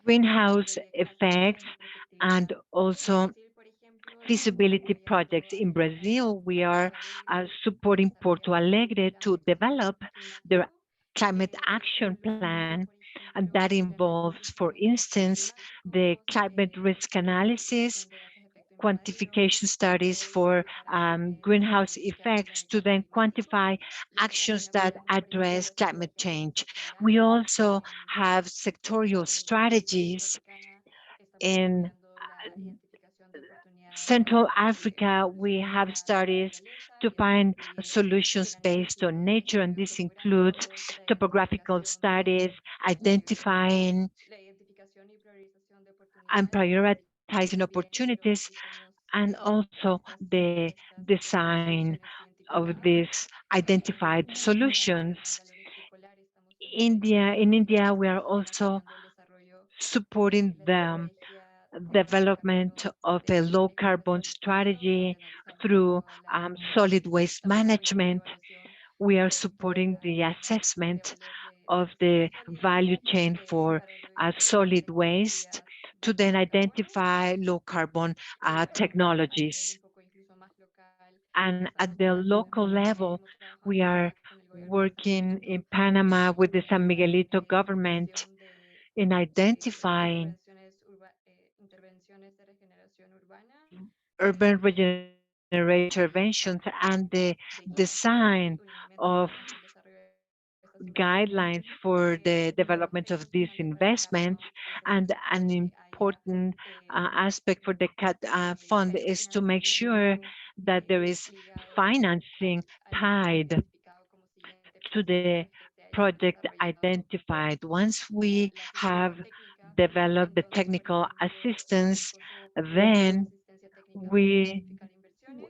greenhouse effects and also feasibility projects. In Brazil, we are supporting Porto Alegre to develop their climate action plan, and that involves, for instance, the climate risk analysis, quantification studies for greenhouse effects to then quantify actions that address climate change. We also have sectorial strategies in Central Africa. We have studies to find solutions based on nature, and this includes topographical studies, identifying and prioritizing opportunities, and also the design of these identified solutions. In India, we are also supporting the development of a low carbon strategy through solid waste management. We are supporting the assessment of the value chain for solid waste to then identify low carbon technologies. And at the local level, we are working in Panama with the San Miguelito government in identifying urban regeneration interventions and the design of guidelines for the development of these investments. And an important aspect for the CAT fund is to make sure that there is financing tied to the project identified. Once we have developed the technical assistance, then we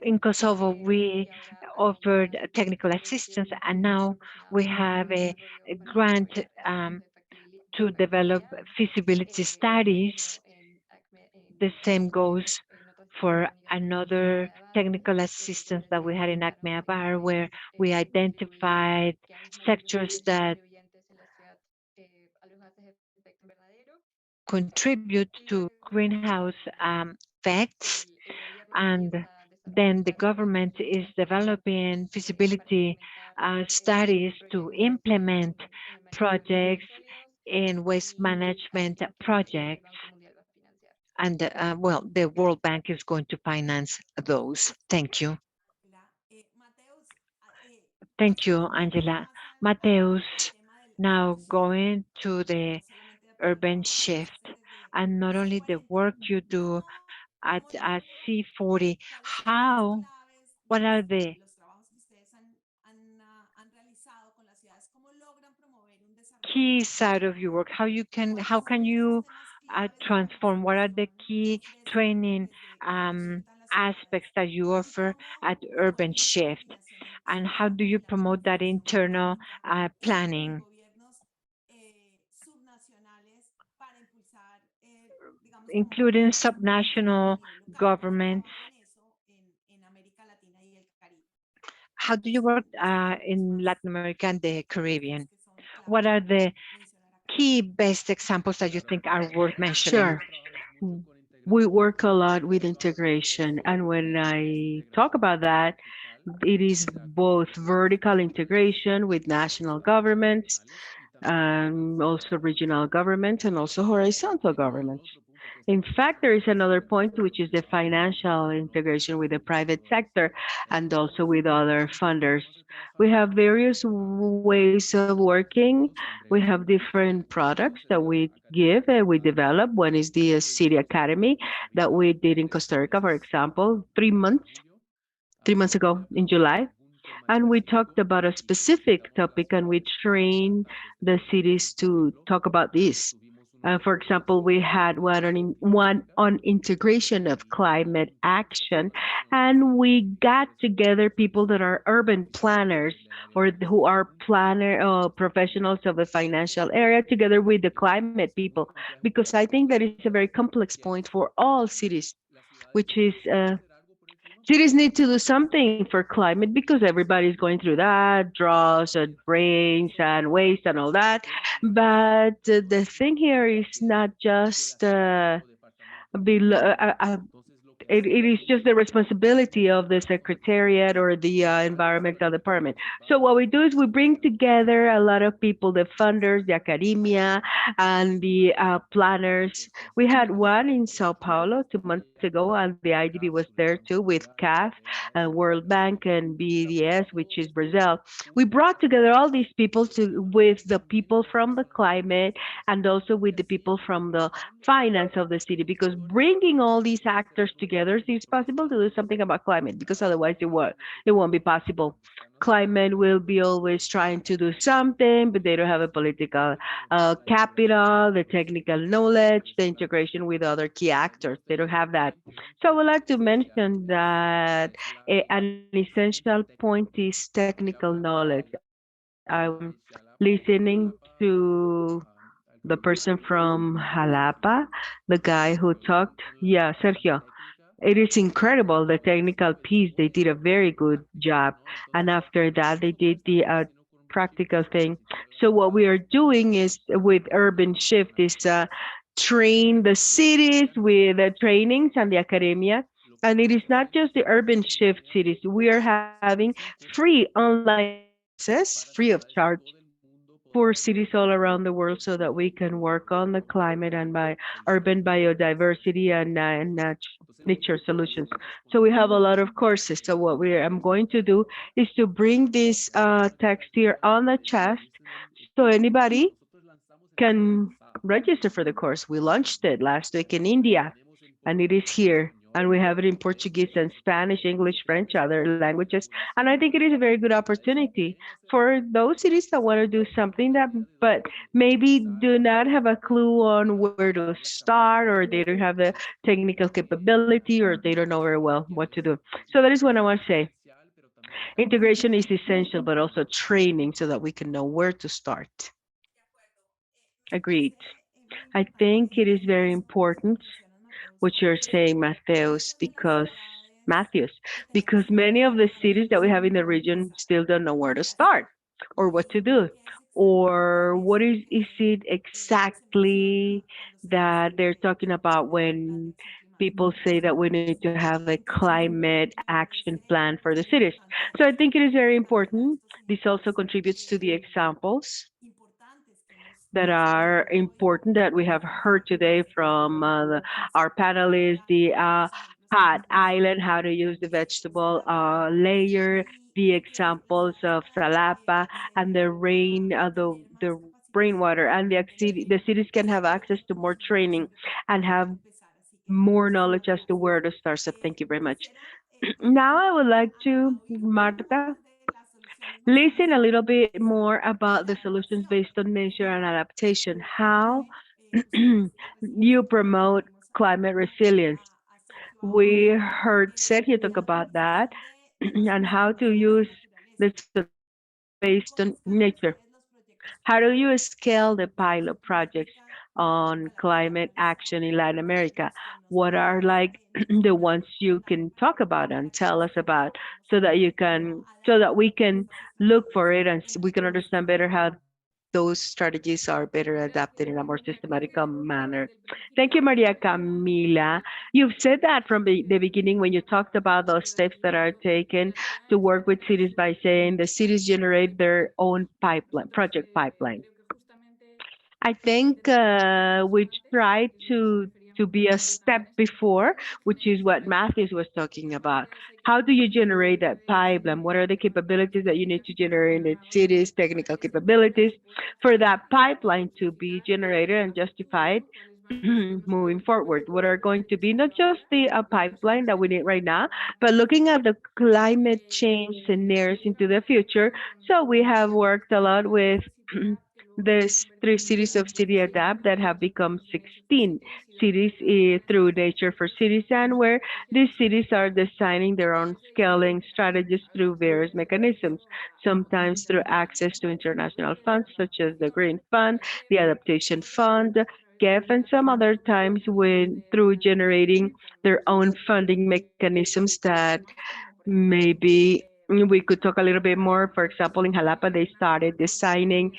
in Kosovo, we offered technical assistance, and now we have a grant to develop feasibility studies. The same goes for another technical assistance that we had in Acmeabar, where we identified sectors that contribute to greenhouse effects, and then the government is developing feasibility studies to implement projects in waste management projects. And well, the World Bank is going to finance those. Thank you. Thank you, Angela. Mateus, now going to the urban shift, and not only the work you do at C40, what are the key side of your work? How can you transform? What are the key training aspects that you offer at Urban Shift? And how do you promote that internal planning? Including subnational governments how do you work in Latin America and the Caribbean? What are the key best examples that you think are worth mentioning? Sure. We work a lot with integration. And when I talk about that, it is both vertical integration with national governments, also regional government, and also horizontal governments. In fact, there is another point, which is the financial integration with the private sector and also with other funders. We have various ways of working. We have different products that we give and we develop. One is the City Academy that we did in Costa Rica, for example, 3 months ago in July. And we talked about a specific topic and we trained the cities to talk about this. For example, we had one on integration of climate action, and we got together people that are urban planners or who are planner professionals of the financial area together with the climate people, because I think that is a very complex point for all cities, which is cities need to do something for climate because everybody's going through that, droughts and rains and waste and all that. But the thing here is not just below, it is just the responsibility of the secretariat or the environmental department. So what we do is we bring together a lot of people, the funders, the academia, and the planners. We had one in Sao Paulo 2 months ago, and the IDB was there too with CAF, World Bank, and BEDS, which is Brazil. We brought together all these people with the people from the climate and also with the people from the finance of the city, because bringing all these actors together, it's possible to do something about climate, because otherwise it won't be possible. Climate will be always trying to do something, but they don't have a political capital, the technical knowledge, the integration with other key actors. They don't have that. So I would like to mention that an essential point is technical knowledge. Listening to the person from Xalapa, the guy who talked. Yeah, Sergio. It is incredible, the technical piece. They did a very good job. And after that, they did the practical thing. So what we are doing is with Urban Shift is train the cities with the trainings and the academia. And it is not just the Urban Shift cities. We are having free online courses, free of charge, for cities all around the world so that we can work on the climate and by urban biodiversity and nature solutions. So we have a lot of courses. So what I'm going to do is to bring this text here on the chest so anybody can register for the course. We launched it last week in India, and it is here. And we have it in Portuguese and Spanish, English, French, other languages. And I think it is a very good opportunity for those cities that want to do something that, but maybe do not have a clue on where to start, or they don't have the technical capability, or they don't know very well what to do. So that is what I want to say. Integration is essential, but also training so that we can know where to start. Agreed. I think it is very important what you're saying, Matthews, because many of the cities that we have in the region still don't know where to start or what to do, or what is it exactly that they're talking about when people say that we need to have a climate action plan for the cities. So I think it is very important. This also contributes to the examples that are important that we have heard today from our panelists, the hot island, how to use the vegetable layer, the examples of Xalapa and the the rainwater, and the cities can have access to more training and have more knowledge as to where to start. So thank you very much. Now I would like to, Marta, listen a little bit more about the solutions based on nature and adaptation, how you promote climate resilience. We heard Sergio talk about that and how to use the solutions based on nature. How do you scale the pilot projects? on climate action in Latin America? What are like the ones you can talk about and tell us about so that we can look for it and we can understand better how those strategies are better adapted in a more systematic manner. Thank you, Maria Camila. You've said that from the beginning when you talked about those steps that are taken to work with cities by saying the cities generate their own pipeline, project pipeline. I think we try to be a step before, which is what Matthews was talking about. How do you generate that pipeline? What are the capabilities that you need to generate in the cities, technical capabilities for that pipeline to be generated and justified moving forward? What are going to be not just the pipeline that we need right now, but looking at the climate change scenarios into the future. So we have worked a lot with there's three cities of City Adapt that have become 16 cities through Nature for Cities, and where these cities are designing their own scaling strategies through various mechanisms, sometimes through access to international funds such as the Green Fund, the Adaptation Fund, GEF, and some other times when through generating their own funding mechanisms that maybe we could talk a little bit more. For example, in Jalapa, they started designing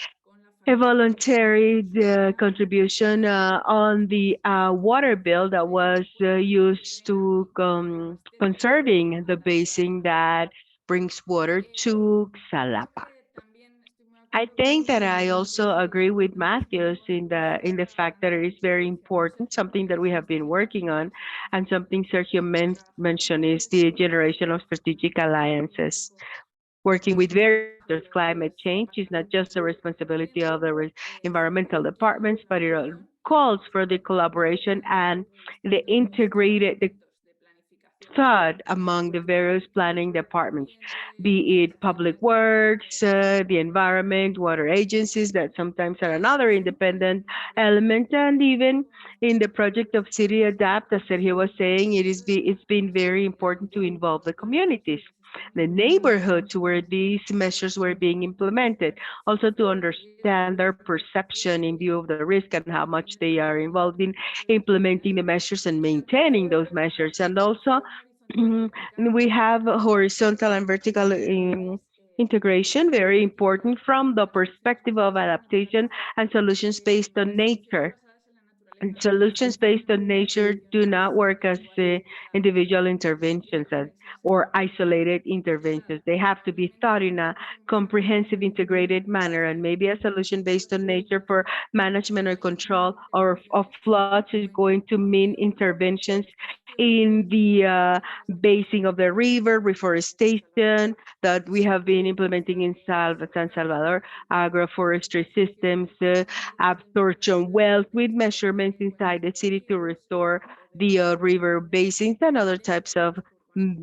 a voluntary contribution on the water bill that was used to conserving the basin that brings water to Xalapa. I think that I also agree with Matthews in the fact that it is very important, something that we have been working on, and something Sergio mentioned is the generation of strategic alliances working with various actors. Climate change is not just the responsibility of the environmental departments, but it calls for the collaboration and the thought among the various planning departments, be it public works, the environment, water agencies that sometimes are another independent element, and even in the project of City Adapt, as Sergio was saying, it's been very important to involve the communities, the neighborhoods where these measures were being implemented, also to understand their perception in view of the risk and how much they are involved in implementing the measures and maintaining those measures. And also we have horizontal and vertical integration, very important from the perspective of adaptation and solutions based on nature. And solutions based on nature do not work as individual interventions or isolated interventions. They have to be thought in a comprehensive, integrated manner. And maybe a solution based on nature for management or control or of floods is going to mean interventions in the basing of the river, reforestation that we have been implementing in San Salvador, agroforestry systems, absorption wells with measurements inside the city to restore the river basins and other types of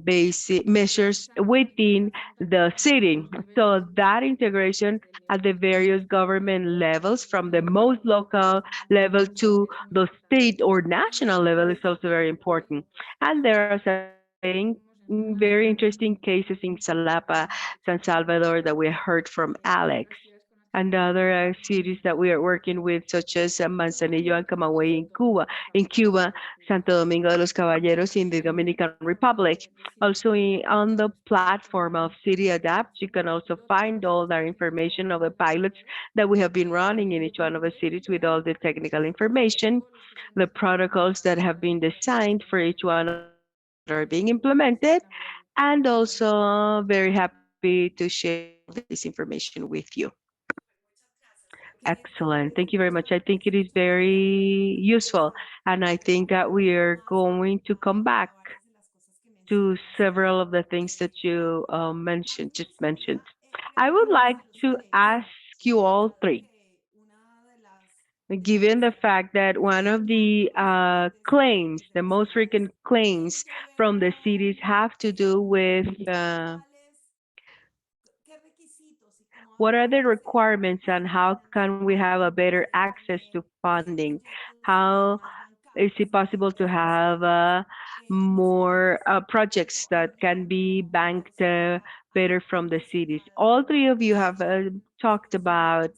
basic measures within the city. So that integration at the various government levels, from the most local level to the state or national level, is also very important. And there are, as I was saying, very interesting cases in Xalapa, San Salvador that we heard from Alex, and other cities that we are working with, such as Manzanillo and Camagüey in Cuba, Santo Domingo de los Caballeros in the Dominican Republic. Also on the platform of City Adapt, you can also find all that information of the pilots that we have been running in each one of the cities with all the technical information, the protocols that have been designed for each one of the cities that are being implemented, and also very happy to share all this information with you. Excellent. Thank you very much. I think it is very useful. And I think that we are going to come back to several of the things that you just mentioned. I would like to ask you all three, given the fact that one of the claims, the most frequent claims from the cities have to do with what are the requirements and how can we have a better access to funding? How is it possible to have more projects that can be banked better from the cities? All three of you have talked about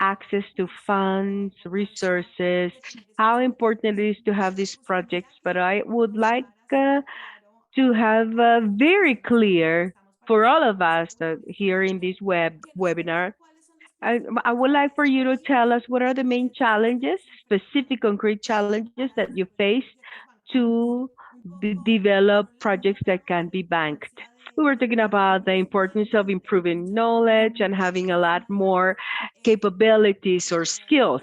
access to funds, resources, how important it is to have these projects. But I would like to have very clear for all of us here in this webinar. I would like for you to tell us what are the main challenges, specific concrete challenges that you face to develop projects that can be banked. We were talking about the importance of improving knowledge and having a lot more capabilities or skills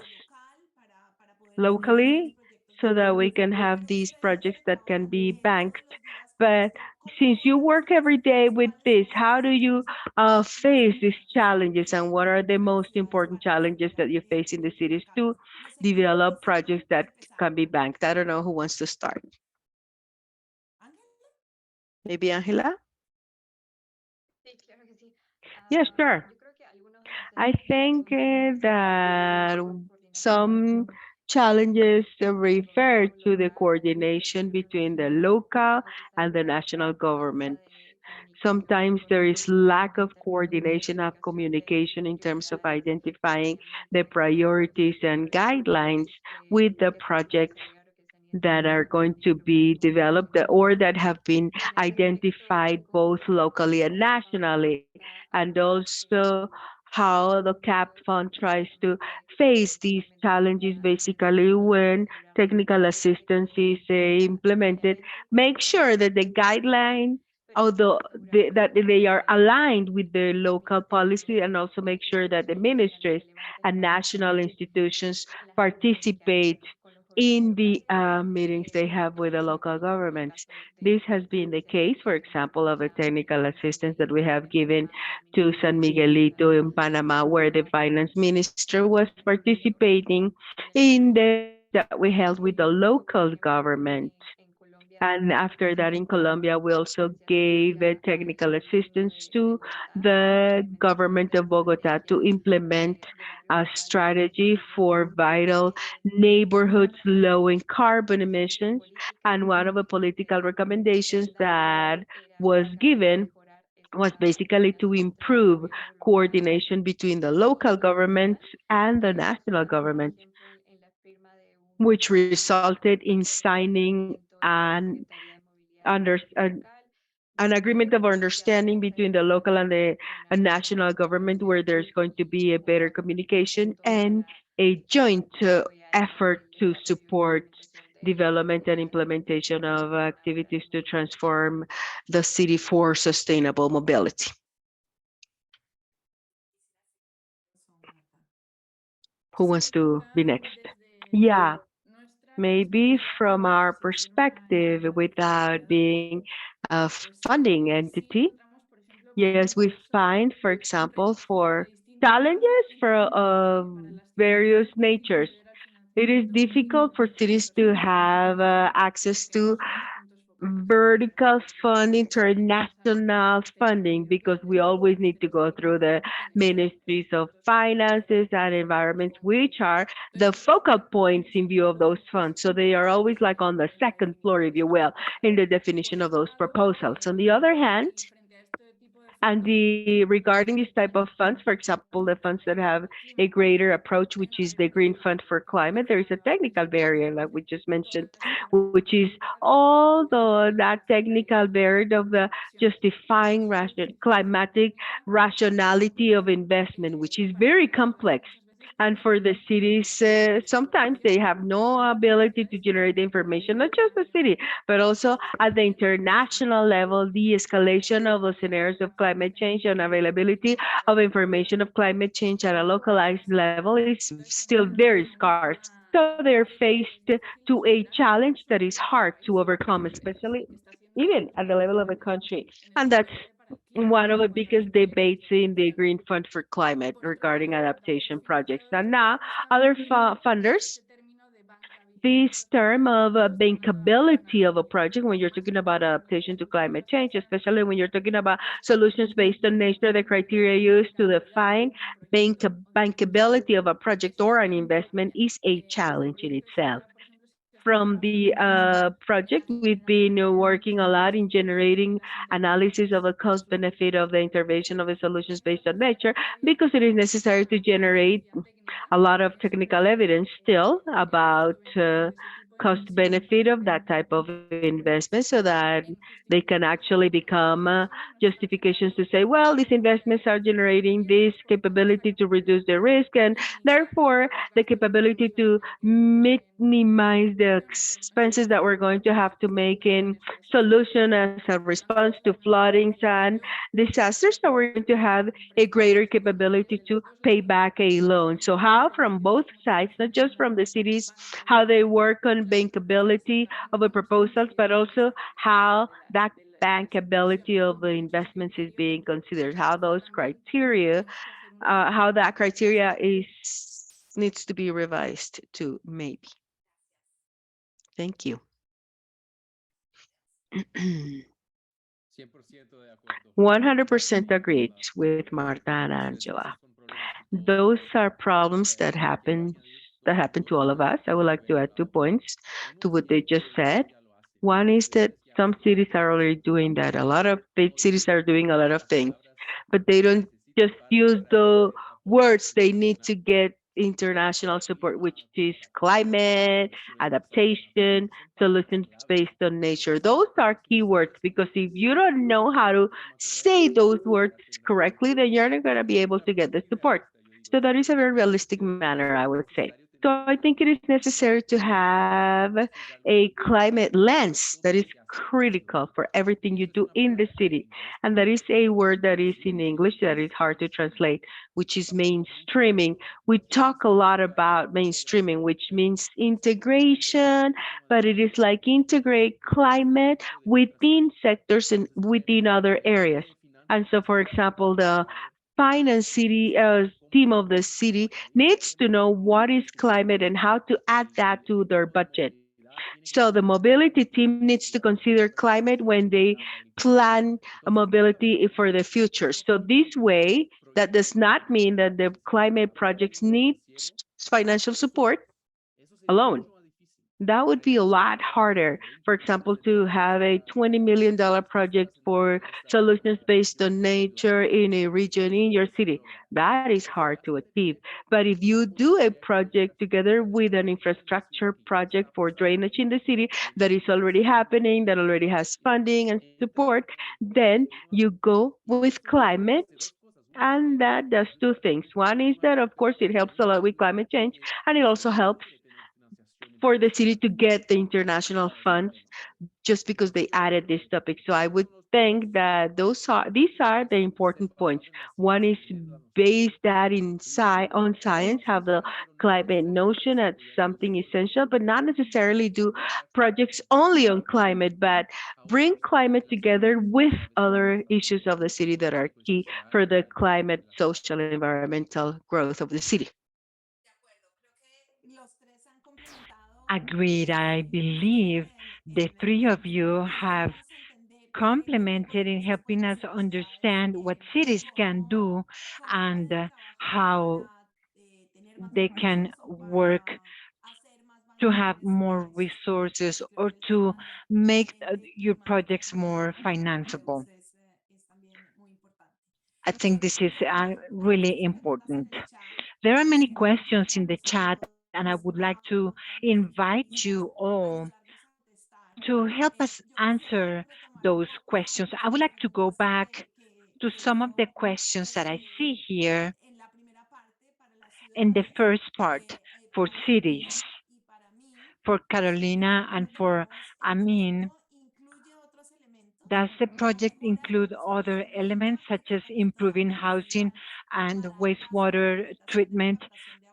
locally so that we can have these projects that can be banked. But since you work every day with this, how do you face these challenges and what are the most important challenges that you face in the cities to develop projects that can be banked? I don't know who wants to start. Maybe Angela? Yeah, sure. I think that some challenges refer to the coordination between the local and the national government. Sometimes there is lack of coordination of communication in terms of identifying the priorities and guidelines with the projects that are going to be developed or that have been identified both locally and nationally, and also how the CAP fund tries to face these challenges basically when technical assistance is implemented. Make sure that the guideline, although that they are aligned with the local policy, and also make sure that the ministries and national institutions participate in the meetings they have with the local governments. This has been the case, for example, of the technical assistance that we have given to San Miguelito in Panama, where the finance minister was participating in the meetings that we held with the local government. And after that, in Colombia, we also gave technical assistance to the government of Bogota to implement a strategy for vital neighborhoods lowering carbon emissions. And one of the political recommendations that was given was basically to improve coordination between the local governments and the national government, which resulted in signing under, an, an agreement of understanding between the local and the national government where there's going to be a better communication and a joint effort to support development and implementation of activities to transform the city for sustainable mobility. Who wants to be next? Yeah, maybe from our perspective, without being a funding entity, yes, we find, for example, for challenges for various natures. It is difficult for cities to have access to vertical fund, international funding, because we always need to go through the ministries of finances and environments, which are the focal points in view of those funds. So they are always like on the second floor, if you will, in the definition of those proposals. On the other hand, and regarding this type of funds, for example, the funds that have a greater approach, which is the Green Fund for Climate, there is a technical barrier, like we just mentioned, which is all that technical barrier of the justifying climatic rationality of investment, which is very complex. And for the cities, sometimes they have no ability to generate the information, not just the city, but also at the international level, the escalation of the scenarios of climate change and availability of information of climate change at a localized level is still very scarce. So they're faced to a challenge that is hard to overcome, especially even at the level of a country. And that's one of the biggest debates in the Green Fund for Climate regarding adaptation projects. And now other funders, this term of bankability of a project when you're talking about adaptation to climate change, especially when you're talking about solutions based on nature, the criteria used to define bankability of a project or an investment is a challenge in itself. from the project, we've been working a lot in generating analysis of the cost benefit of the intervention of the solutions based on nature, because it is necessary to generate a lot of technical evidence still about cost benefit of that type of investment, so that they can actually become justifications to say, well, these investments are generating this capability to reduce the risk, and therefore the capability to minimize the expenses that we're going to have to make in solution as a response to floodings and disasters. So we're going to have a greater capability to pay back a loan. So how from both sides, not just from the cities, how they work on bankability of the proposals, but also how that bankability of the investments is being considered, how those criteria, how that criteria is needs to be revised to maybe. Thank you. 100% agreed with Marta and Angela. Those are problems that happen to all of us. I would like to add 2 points to what they just said. One is that some cities are already doing that. A lot of big cities are doing a lot of things, but they don't just use the words they need to get international support, which is climate, adaptation, solutions based on nature. Those are keywords, because if you don't know how to say those words correctly, then you're not going to be able to get the support. So that is a very realistic manner, I would say. So I think it is necessary to have a climate lens that is critical for everything you do in the city. And that is a word that is in English that is hard to translate, which is mainstreaming. We talk a lot about mainstreaming, which means integration, but it is like integrate climate within sectors and within other areas. And so, for example, the finance city team of the city needs to know what is climate and how to add that to their budget. So the mobility team needs to consider climate when they plan a mobility for the future. So this way, that does not mean that the climate projects need financial support alone. That would be a lot harder. For example, to have a $20 million project for solutions based on nature in a region in your city. That is hard to achieve. But if you do a project together with an infrastructure project for drainage in the city that is already happening, that already has funding and support, then you go with climate. And that does two things. One is that, of course, it helps a lot with climate change, and it also helps for the city to get the international funds just because they added this topic. So I would think that these are the important points. One is base that on science, have the climate notion as something essential, but not necessarily do projects only on climate, but bring climate together with other issues of the city that are key for the climate, social, environmental growth of the city. Agreed. I believe the three of you have complemented in helping us understand what cities can do and how they can work to have more resources or to make your projects more financeable. I think this is really important. There are many questions in the chat, and I would like to invite you all to help us answer those questions. I would like to go back to some of the questions that I see here in the first part for cities, for Carolina and for Amin. Does the project include other elements such as improving housing and wastewater treatment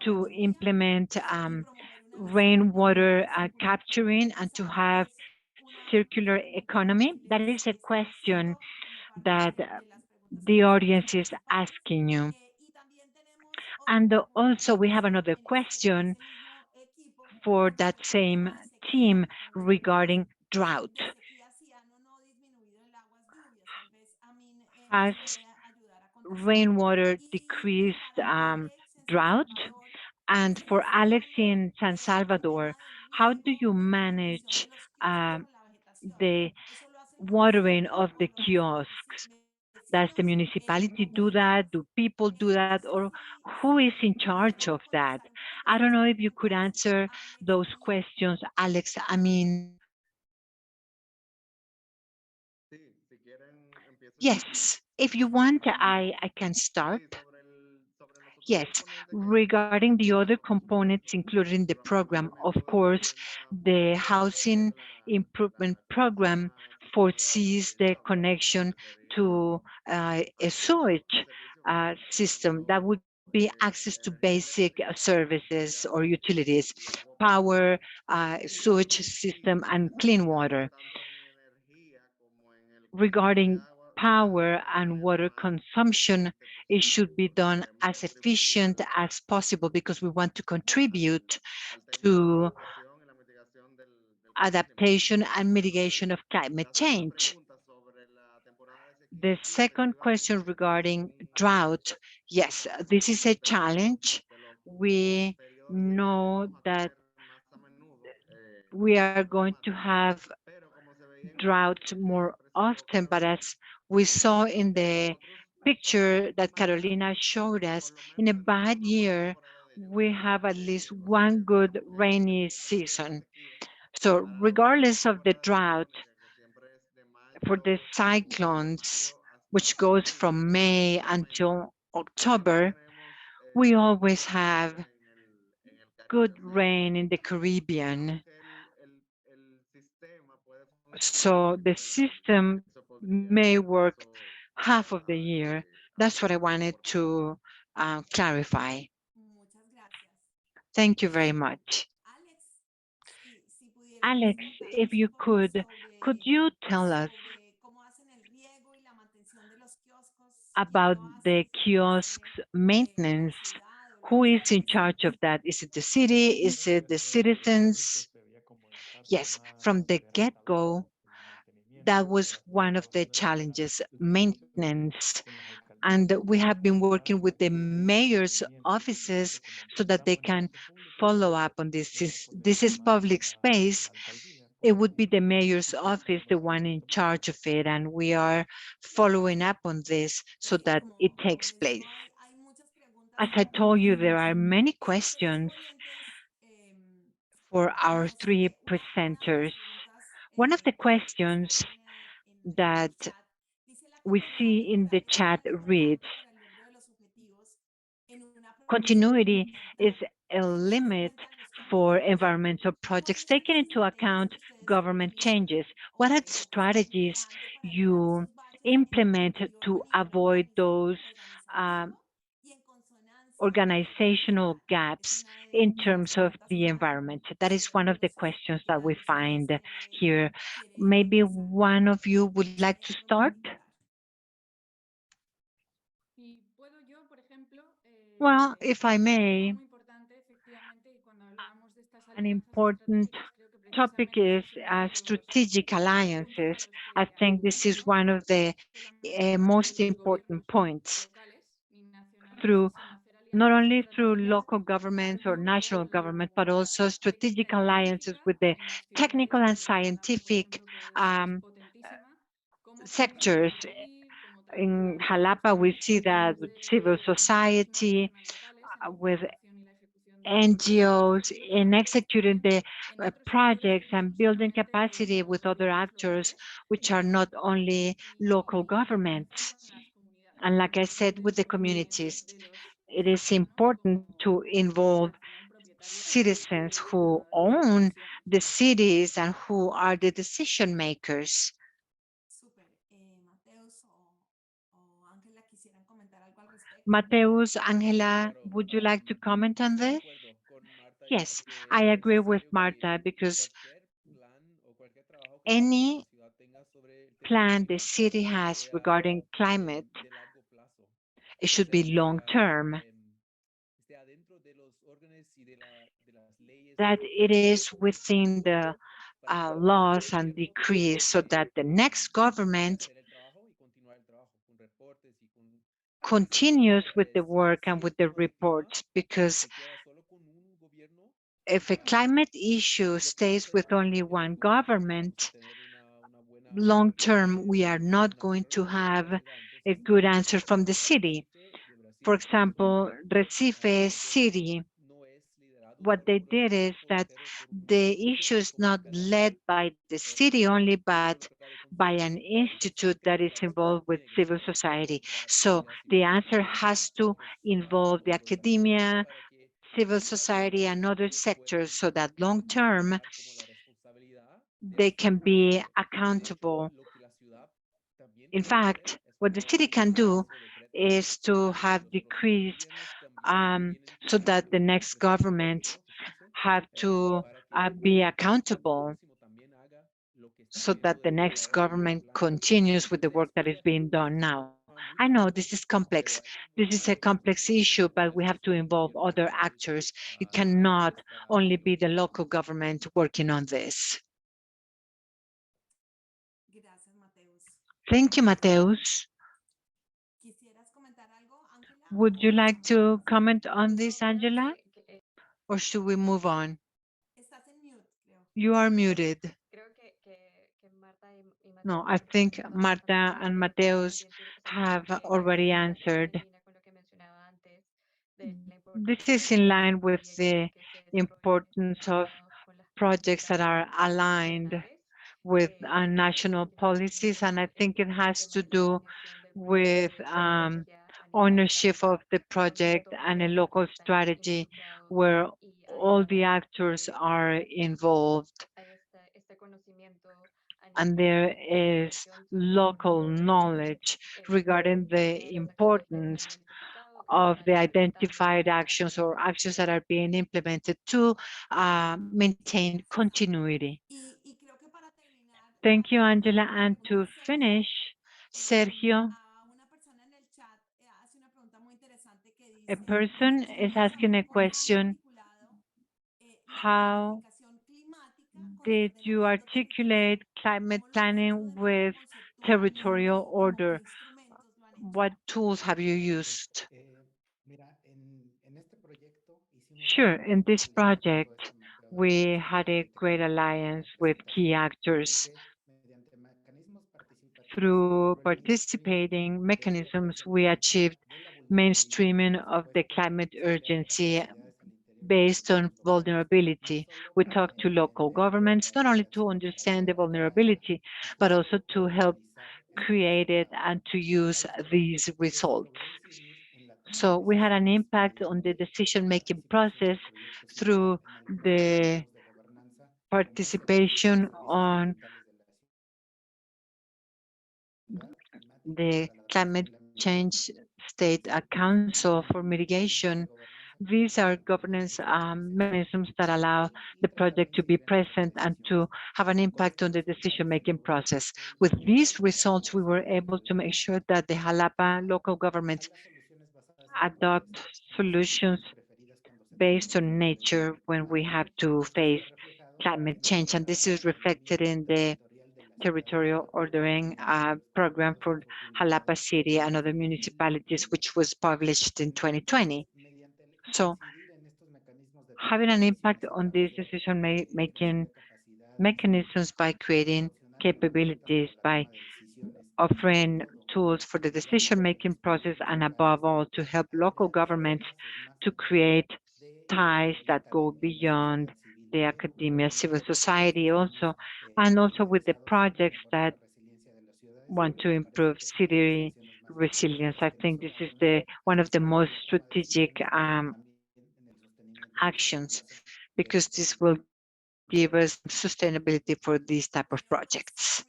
to implement rainwater capturing and to have circular economy? That is a question that the audience is asking you. And also we have another question for that same team regarding drought. Has rainwater decreased drought? And for Alex in San Salvador, how do you manage the watering of the kiosks? Does the municipality do that? Do people do that? Or who is in charge of that? I don't know if you could answer those questions, Alex. I mean, yes, if you want, I can start. Yes, regarding the other components included in the program, of course, the housing improvement program foresees the connection to a sewage system that would be access to basic services or utilities, power, sewage system, and clean water. Regarding power and water consumption, it should be done as efficient as possible because we want to contribute to adaptation and mitigation of climate change. The second question regarding drought, yes, this is a challenge. We know that we are going to have droughts more often, but as we saw in the picture that Carolina showed us, in a bad year, we have at least one good rainy season. So regardless of the drought, for the cyclones, which goes from May until October, we always have good rain in the Caribbean. So the system may work half of the year. That's what I wanted to clarify. Thank you very much. Alex, if you could you tell us about the kiosks maintenance? Who is in charge of that? Is it the city? Is it the citizens? Yes, from the get-go, that was one of the challenges, maintenance. And we have been working with the mayor's offices so that they can follow up on this. This is public space. It would be the mayor's office, the one in charge of it, and we are following up on this so that it takes place. As I told you, there are many questions for our three presenters. One of the questions that we see in the chat reads, continuity is a limit for environmental projects taking into account government changes. What are the strategies you implement to avoid those organizational gaps in terms of the environment? That is one of the questions that we find here. Maybe one of you would like to start? Well, if I may, an important topic is strategic alliances. I think this is one of the most important points. Through not only through local governments or national government, but also strategic alliances with the technical and scientific sectors. In Xalapa, we see that with civil society, with NGOs, in executing the projects and building capacity with other actors, which are not only local governments. And like I said, with the communities, it is important to involve citizens who own the cities and who are the decision makers. Mateus, Angela, would you like to comment on this? Yes, I agree with Marta because any plan the city has regarding climate, it should be long term. That it is within the laws and decrees so that the next government continues with the work and with the reports, because if a climate issue stays with only one government, long term, we are not going to have a good answer from the city. For example, Recife City, what they did is that the issue is not led by the city only, but by an institute that is involved with civil society. So the answer has to involve the academia, civil society, and other sectors so that long term they can be accountable. In fact, what the city can do is to have decrees so that the next government have to be accountable, so that the next government continues with the work that is being done now. I know this is complex. This is a complex issue, but we have to involve other actors. It cannot only be the local government working on this. Thank you, Mateus. Would you like to comment on this, Angela? Or should we move on? You are muted. No, I think Marta and Mateus have already answered. This is in line with the importance of projects that are aligned with national policies, and I think it has to do with ownership of the project and a local strategy where all the actors are involved and there is local knowledge regarding the importance of the identified actions or actions that are being implemented to maintain continuity. Thank you, Angela. And to finish, Sergio, a person is asking a question: how did you articulate climate planning with territorial order? What tools have you used? Sure, in this project, we had a great alliance with key actors. Through participating mechanisms, we achieved mainstreaming of the climate urgency based on vulnerability. We talked to local governments, not only to understand the vulnerability, but also to help create it and to use these results. So we had an impact on the decision-making process through the participation on the Climate Change State Council for mitigation. These are governance mechanisms that allow the project to be present and to have an impact on the decision-making process. With these results, we were able to make sure that the Xalapa local government adopt solutions based on nature when we have to face climate change. And this is reflected in the territorial ordering program for Xalapa City and other municipalities, which was published in 2020. So having an impact on these decision-making mechanisms by creating capabilities, by offering tools for the decision-making process, and above all, to help local governments to create ties that go beyond the academia, civil society also, and also with the projects that want to improve city resilience. I think this is one of the most strategic actions, because this will give us sustainability for these type of projects.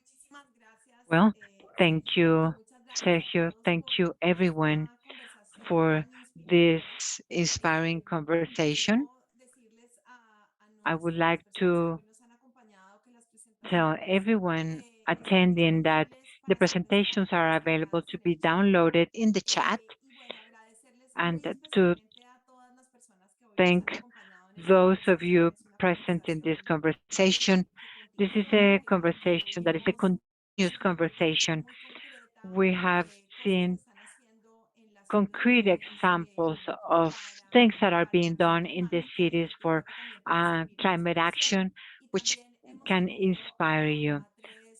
Well, thank you, Sergio. Thank you, everyone, for this inspiring conversation. I would like to tell everyone attending that the presentations are available to be downloaded in the chat, and to thank those of you present in this conversation. This is a conversation that is a continuous conversation. We have seen concrete examples of things that are being done in the cities for climate action, which can inspire you.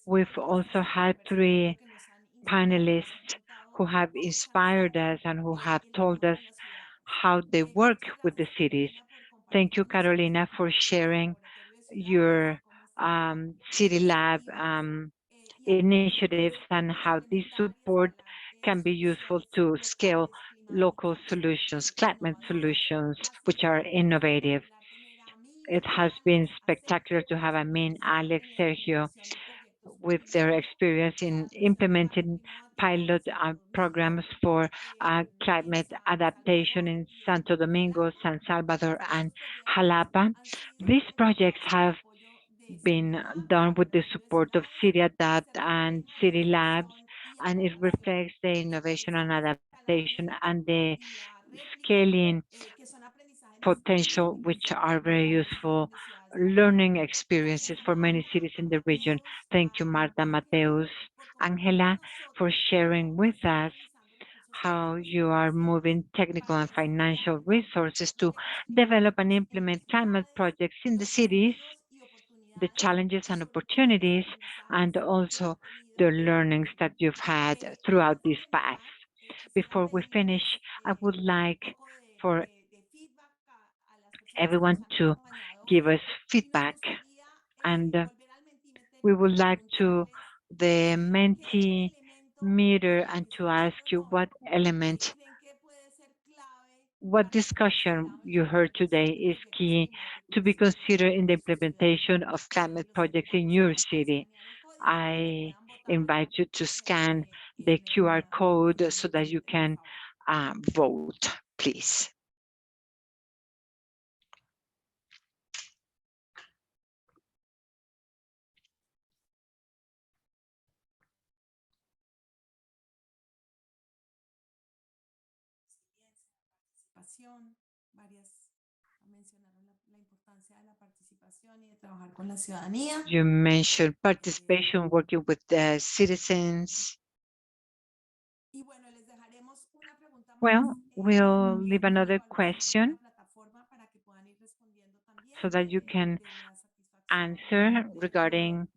We've also had 3 panelists who have inspired us and who have told us how they work with the cities. Thank you, Carolina, for sharing your City Lab initiatives and how this support can be useful to scale local solutions, climate solutions, which are innovative. It has been spectacular to have Amin, Alex, Sergio, with their experience in implementing pilot programs for climate adaptation in Santo Domingo, San Salvador, and Xalapa. These projects have been done with the support of City Adapt and City Labs, and it reflects the innovation and adaptation and the scaling potential, which are very useful learning experiences for many cities in the region. Thank you, Marta, Mateus, Angela, for sharing with us how you are moving technical and financial resources to develop and implement climate projects in the cities, the challenges and opportunities, and also the learnings that you've had throughout this path. Before we finish, I would like for everyone to give us feedback, and we would like to the Mentimeter and to ask you what element, what discussion you heard today is key to be considered in the implementation of climate projects in your city. I invite you to scan the QR code so that you can vote, please. You mentioned participation, working with the citizens. Well, we'll leave another question so that you can answer regarding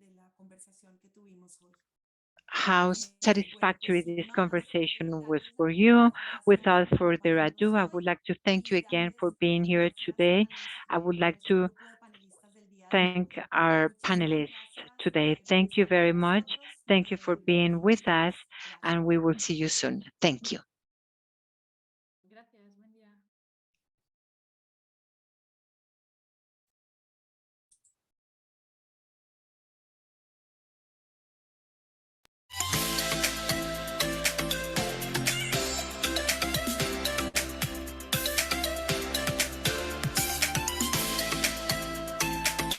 how satisfactory this conversation was for you. Without further ado, I would like to thank you again for being here today. I would like to thank our panelists today. Thank you very much. Thank you for being with us, and we will see you soon. Thank you.